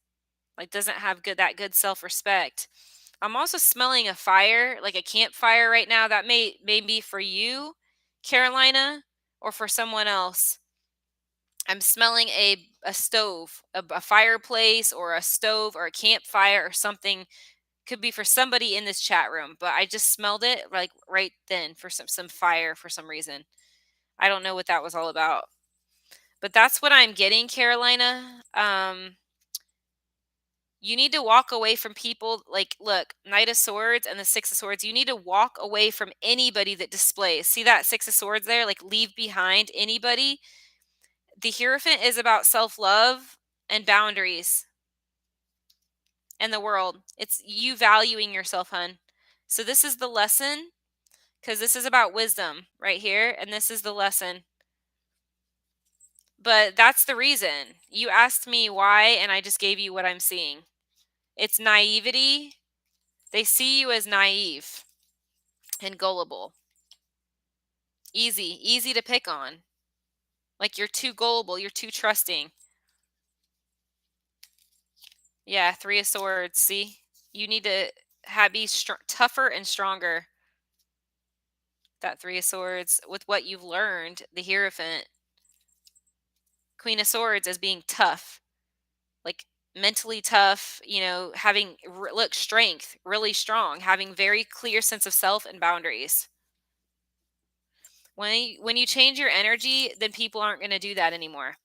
like doesn't have good self-respect. I'm also smelling a fire, like a campfire right now. That may be for you, Carolina, or for someone else. I'm smelling a stove, a fireplace, or a stove, or a campfire, or something. Could be for somebody in this chat room, but I just smelled it like right then for some fire for some reason. I don't know what that was all about, but that's what I'm getting, Carolina. You need to walk away from people. Like, look, Knight of Swords and the Six of Swords. You need to walk away from anybody that displays. See that Six of Swords there? Like, leave behind anybody. The Hierophant is about self love and boundaries and the world. It's you valuing yourself, hun. So, this is the lesson because this is about wisdom right here. And this is the lesson. But that's the reason. You asked me why, and I just gave you what I'm seeing. It's naivety. They see you as naive and gullible. Easy to pick on. Like you're too gullible, you're too trusting. Yeah, Three of Swords. See, you need to be tougher and stronger. That Three of Swords with what you've learned. The Hierophant, Queen of Swords, as being tough, like mentally tough. You know, having look strength, really strong, having very clear sense of self and boundaries. When you change your energy, then people aren't going to do that anymore.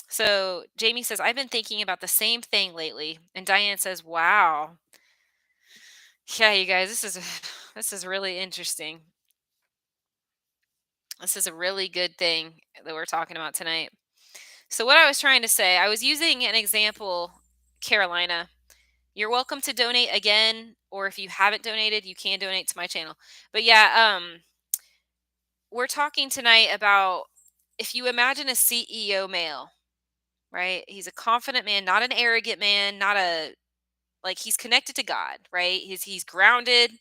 So Jamie says, I've been thinking about the same thing lately. And Diane says, wow. Yeah, you guys, this is really interesting. This is a really good thing that we're talking about tonight. So what I was trying to say, I was using an example, Carolina. You're welcome to donate again, or if you haven't donated, you can donate to my channel. But yeah, we're talking tonight about if you imagine a CEO male, right? He's a confident man, not an arrogant man, not a like he's connected to God, right? He's grounded.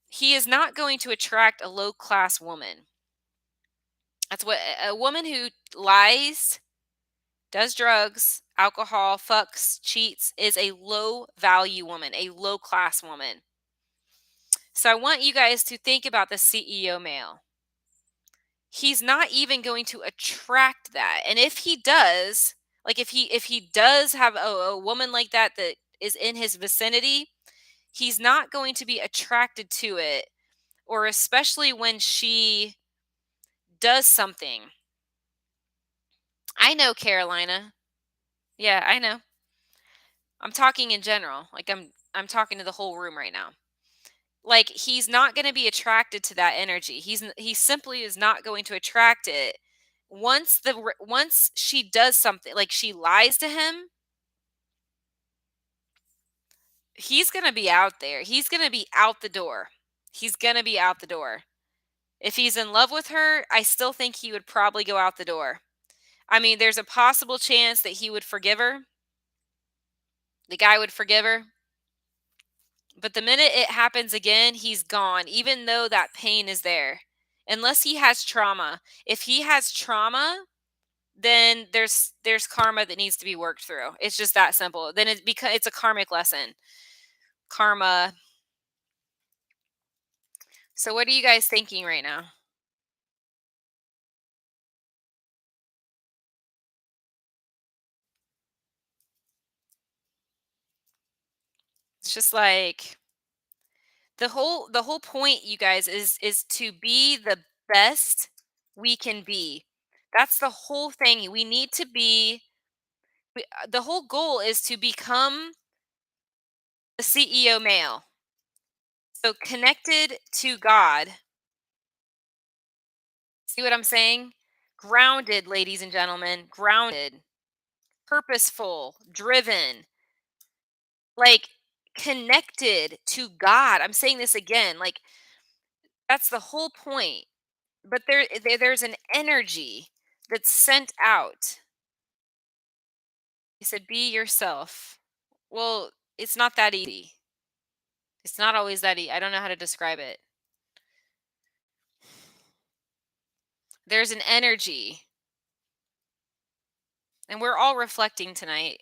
He is not going to attract a low class woman. That's what a woman who lies, does drugs, alcohol, fucks, cheats is a low value woman, a low class woman. So I want you guys to think about the CEO male. He's not even going to attract that. And if he does, like if he does have a woman like that that is in his vicinity, he's not going to be attracted to it, or especially when she does something. I know, Carolina. Yeah, I know. I'm talking in general. Like I'm talking to the whole room right now. Like he's not going to be attracted to that energy. He simply is not going to attract it. Once she does something, like she lies to him, he's going to be out there. He's going to be out the door. He's going to be out the door. If he's in love with her, I still think he would probably go out the door. I mean, there's a possible chance that he would forgive her. The guy would forgive her. But the minute it happens again, he's gone, even though that pain is there. Unless he has trauma. If he has trauma, then there's karma that needs to be worked through. It's just that simple. Then it's a karmic lesson. Karma. So what are you guys thinking right now? It's just like the whole point, you guys, is to be the best we can be. That's the whole thing. We need to be the whole goal is to become the CEO male. So connected to God. See what I'm saying? Grounded, ladies and gentlemen, grounded, purposeful, driven, like connected to God. I'm saying this again, like that's the whole point. But there's an energy that's sent out. He said, "Be yourself." Well, it's not that easy. It's not always that easy. I don't know how to describe it. There's an energy, and we're all reflecting tonight.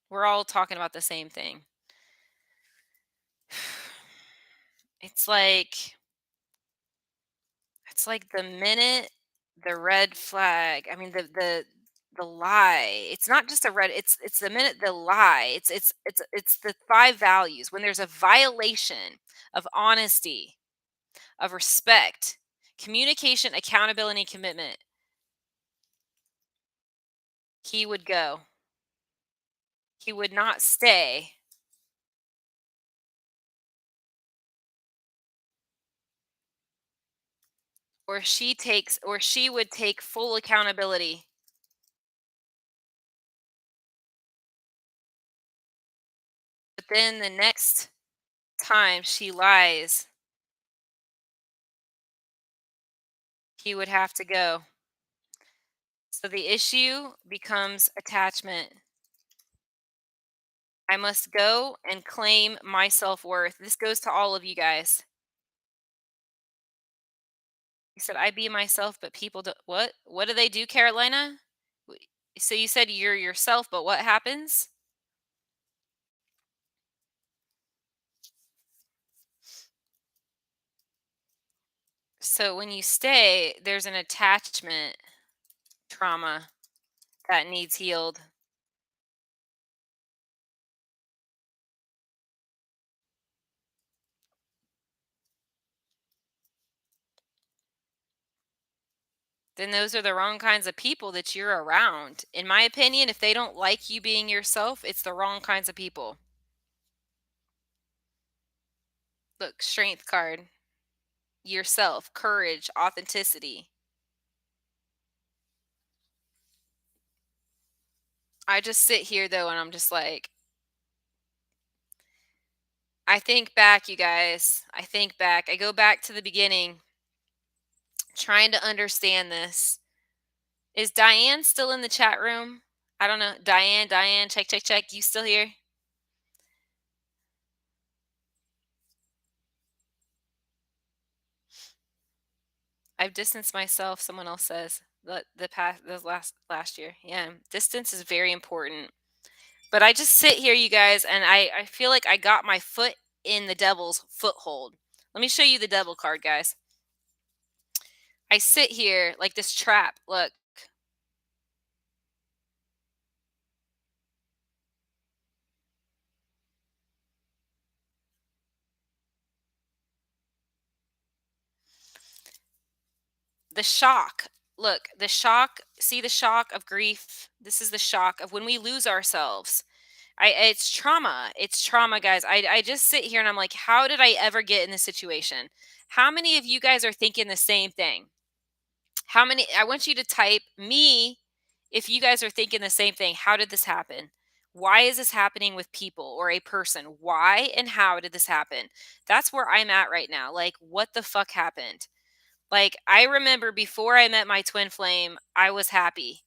We're all talking about the same thing. It's like it's like the minute the red flag, I mean the lie. It's not just a red, it's the minute the lie. It's the five values. When there's a violation of honesty, of respect, communication, accountability, commitment, he would go. He would not stay. Or she would take full accountability. But then the next time she lies, he would have to go. So the issue becomes attachment. I must go and claim my self-worth. This goes to all of you guys. He said, I be myself, but people do what? What do they do, Carolina? So you said you're yourself, but what happens? So when you stay, there's an attachment trauma that needs healed. Then those are the wrong kinds of people that you're around. In my opinion, if they don't like you being yourself, it's the wrong kinds of people. Look, strength card, yourself, courage, authenticity. I just sit here though and I'm just like, I think back, you guys. I think back. I go back to the beginning, trying to understand this. Is Diane still in the chat room? I don't know. Diane, check, check, check. You still here? I've distanced myself, someone else says. The last year. Yeah. Distance is very important. But I just sit here, you guys, and I feel like I got my foot in the devil's foothold. Let me show you the devil card, guys. I sit here like this trap. Look, the shock. Look, the shock. See the shock of grief. This is the shock of when we lose ourselves. It's trauma. It's trauma, guys. I just sit here and I'm like, how did I ever get in this situation? How many of you guys are thinking the same thing? How many? I want you to type me if you guys are thinking the same thing. How did this happen? Why is this happening with people or a person? Why and how did this happen? That's where I'm at right now. Like, what the fuck happened? Like, I remember before I met my twin flame, I was happy.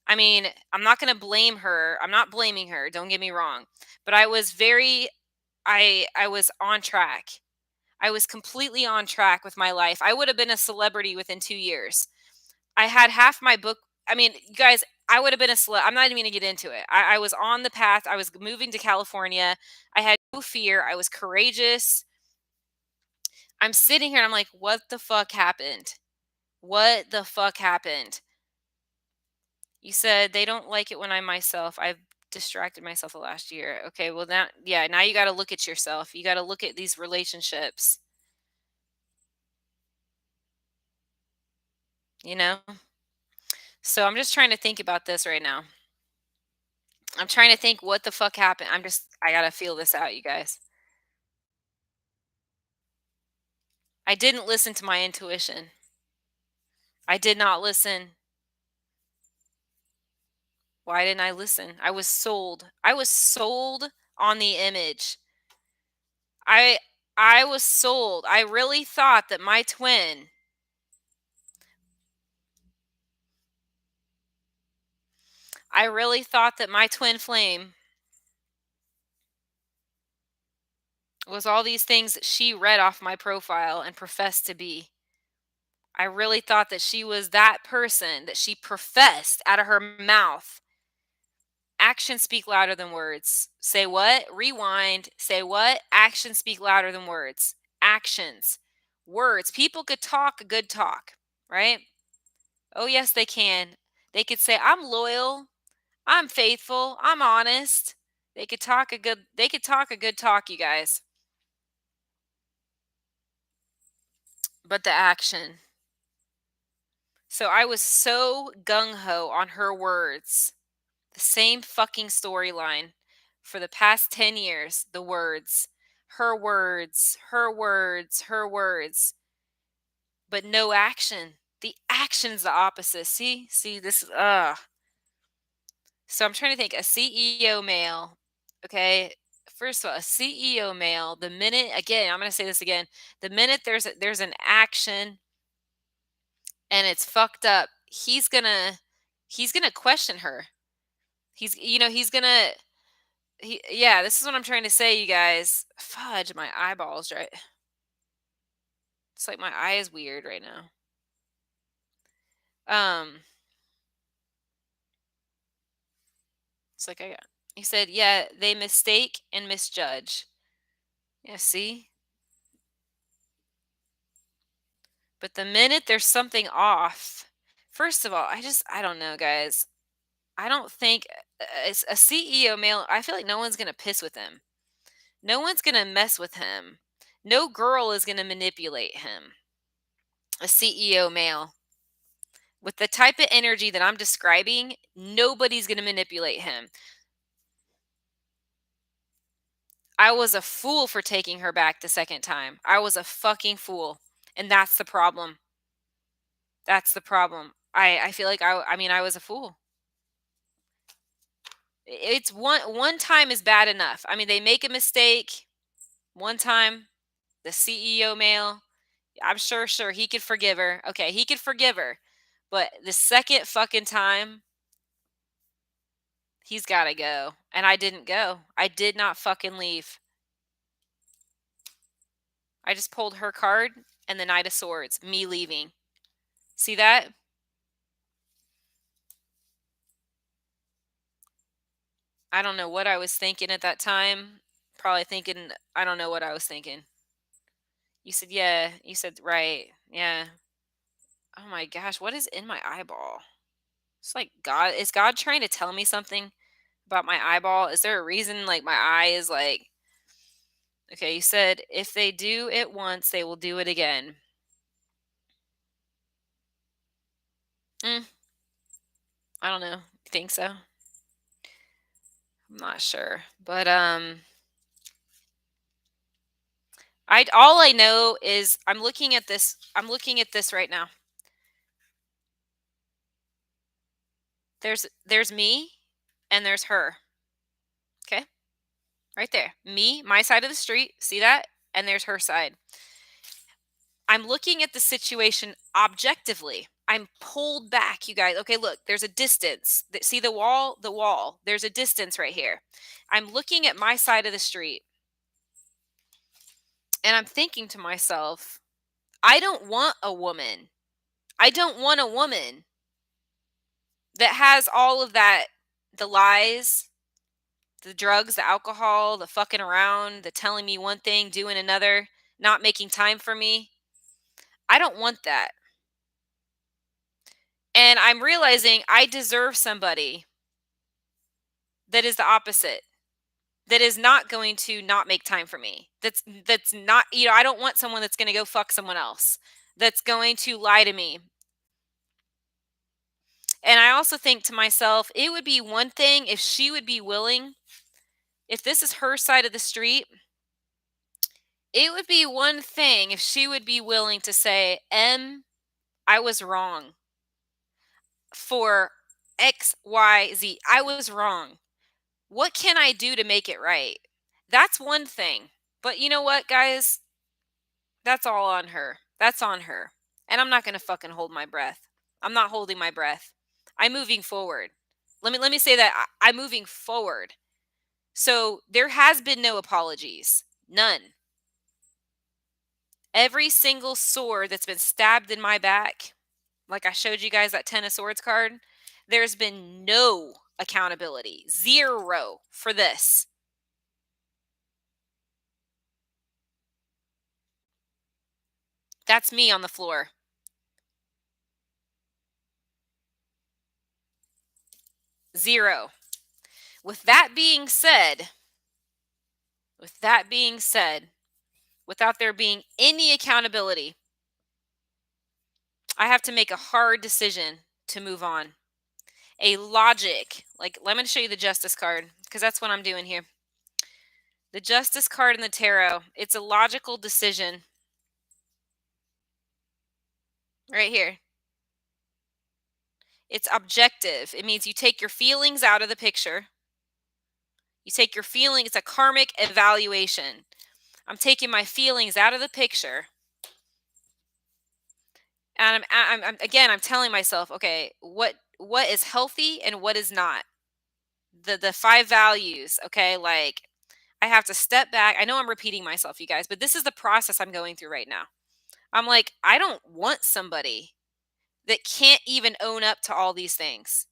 I mean, I'm not going to blame her. I'm not blaming her. Don't get me wrong. But I was very, I was on track. I was completely on track with my life. I would have been a celebrity within 2 years. I had half my book. I mean, you guys, I would have been a celeb. I'm not even going to get into it. I was on the path. I was moving to California. I had no fear. I was courageous. I'm sitting here and I'm like, what the fuck happened? What the fuck happened? You said they don't like it when I'm myself. I've distracted myself the last year. Okay, well now, yeah, now you got to look at yourself. You got to look at these relationships, you know? So I'm just trying to think about this right now. I'm trying to think what the fuck happened. I got to feel this out, you guys. I didn't listen to my intuition. I did not listen. Why didn't I listen? I was sold. I was sold on the image. I I was sold. I really thought that my twin, I really thought that my twin flame was all these things that she read off my profile and professed to be. I really thought that she was that person that she professed out of her mouth. Actions speak louder than words. Say what? Rewind. Say what? Actions speak louder than words. Actions. Words. People could talk a good talk, right? Oh, yes, they can. They could say, I'm loyal. I'm faithful. I'm honest. They could talk a good talk, you guys. But the action. So I was so gung ho on her words. The same fucking storyline for the past 10 years. The words. Her words, her words, her words, but no action. The action's the opposite. See, this is, So I'm trying to think a CEO male. Okay. First of all, a CEO male, the minute, again, I'm going to say this again, the minute there's an action and it's fucked up, he's gonna question her. Yeah, this is what I'm trying to say, you guys. Fudge, my eyeballs, right? It's like my eye is weird right now. Um, it's like he said, yeah, they mistake and misjudge. Yeah, see? But the minute there's something off, first of all, I don't know, guys. I don't think as a CEO male, I feel like no one's gonna piss with him. No one's gonna mess with him. No girl is gonna manipulate him. A CEO male. With the type of energy that I'm describing, nobody's gonna manipulate him. I was a fool for taking her back the second time. I was a fucking fool. And that's the problem. That's the problem. I feel like I mean I was a fool. It's one time is bad enough. I mean they make a mistake one time, the CEO male, I'm sure he could forgive her. Okay, he could forgive her. But the second fucking time, he's got to go. And I didn't go. I did not fucking leave. I just pulled her card and the Knight of Swords, me leaving. See that? I don't know what I was thinking at that time. Probably thinking, I don't know what I was thinking. You said, yeah. You said, right. Yeah. Oh my gosh. What is in my eyeball? It's like God. Is God trying to tell me something about my eyeball? Is there a reason like my eye is like, okay, you said if they do it once, they will do it again. Mm, I don't know. You think so? I'm not sure. But I all I know is I'm looking at this. I'm looking at this right now. There's me and there's her. Okay? Right there. Me, my side of the street, see that? And there's her side. I'm looking at the situation objectively. I'm pulled back, you guys. Okay, look, there's a distance. See the wall? The wall. There's a distance right here. I'm looking at my side of the street and I'm thinking to myself, I don't want a woman. I don't want a woman that has all of that, the lies, the drugs, the alcohol, the fucking around, the telling me one thing, doing another, not making time for me. I don't want that. And I'm realizing I deserve somebody that is the opposite. That is not going to not make time for me. That's not, I don't want someone that's going to go fuck someone else. That's going to lie to me. And I also think to myself, it would be one thing if she would be willing, if this is her side of the street, it would be one thing if she would be willing to say, I was wrong for X, Y, Z. I was wrong. What can I do to make it right? That's one thing. But you know what, guys? That's all on her. That's on her. And I'm not going to fucking hold my breath. I'm not holding my breath. I'm moving forward. Let me say that I'm moving forward. So there has been no apologies. None. Every single sword that's been stabbed in my back, like I showed you guys that 10 of swords card, there's been no accountability. Zero for this. That's me on the floor. Zero. With that being said, with that being said, without there being any accountability, I have to make a hard decision to move on. A logic, like let me show you the justice card because that's what I'm doing here. The justice card in the tarot, it's a logical decision right here. It's objective. It means you take your feelings out of the picture. You take your feeling, it's a karmic evaluation. I'm taking my feelings out of the picture. And I'm telling myself, okay, what is healthy and what is not? The five values, okay? Like I have to step back. I know I'm repeating myself, you guys, but this is the process I'm going through right now. I'm like, I don't want somebody that can't even own up to all these things,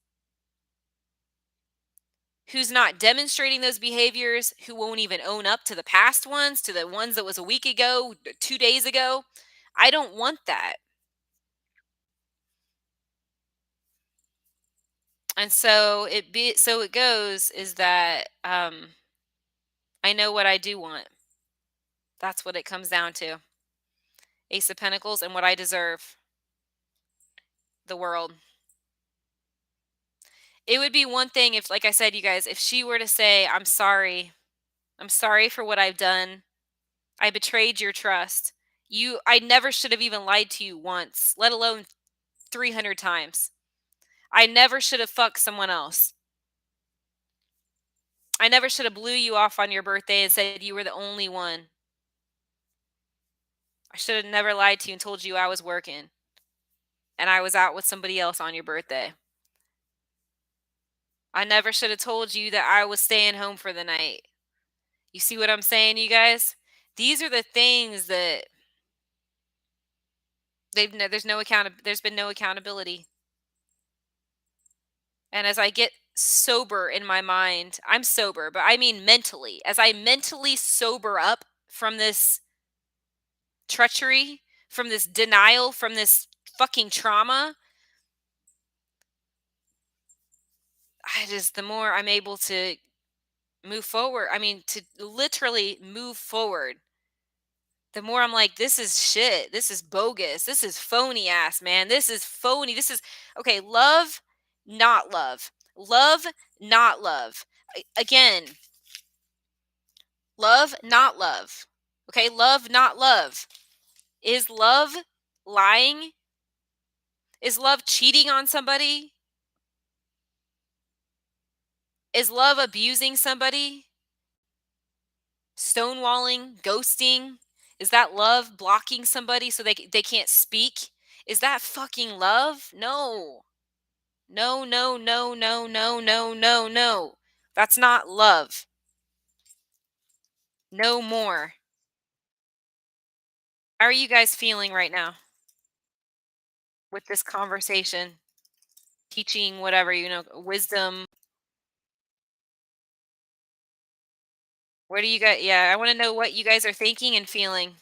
who's not demonstrating those behaviors, who won't even own up to the past ones, to the ones that was a week ago, 2 days ago. I don't want that. And so it goes is that I know what I do want. That's what it comes down to. Ace of Pentacles and what I deserve, the world. It would be one thing if, like I said, you guys, if she were to say, I'm sorry for what I've done. I betrayed your trust. I never should have even lied to you once, let alone 300 times. I never should have fucked someone else. I never should have blew you off on your birthday and said you were the only one. I should have never lied to you and told you I was working and I was out with somebody else on your birthday. I never should have told you that I was staying home for the night. You see what I'm saying, you guys? These are the things that there's been no accountability. And as I get sober in my mind, I'm sober, but I mean mentally. As I mentally sober up from this treachery, from this denial, from this fucking trauma, the more I'm able to move forward, I mean, to literally move forward, the more I'm like, this is shit. This is bogus. This is phony ass, man. This is phony. This is okay. Love, not love. Love, not love. Again, love, not love. Okay, love, not love. Is love lying? Is love cheating on somebody? Is love abusing somebody? Stonewalling, ghosting? Is that love blocking somebody so they can't speak? Is that fucking love? No. No, no, no, no, no, no, no, no. That's not love. No more. How are you guys feeling right now with this conversation? Teaching, whatever, wisdom. Where do you guys, yeah, I want to know what you guys are thinking and feeling.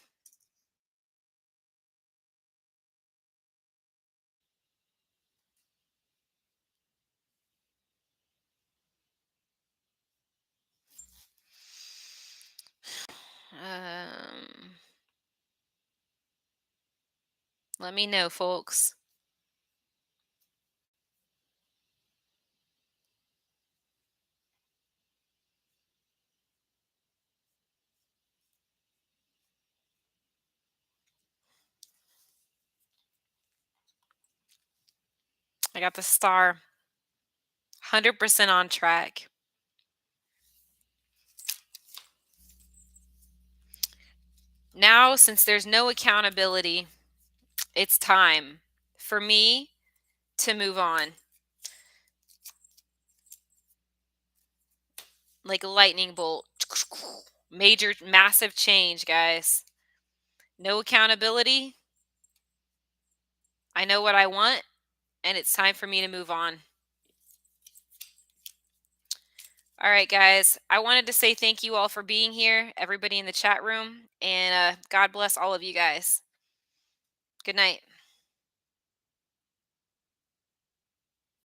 Um, Let me know, folks. I got the star. 100% on track. Now, since there's no accountability, it's time for me to move on. Like a lightning bolt. Major, massive change, guys. No accountability. I know what I want, and it's time for me to move on. All right, guys. I wanted to say thank you all for being here, everybody in the chat room, and God bless all of you guys. Good night.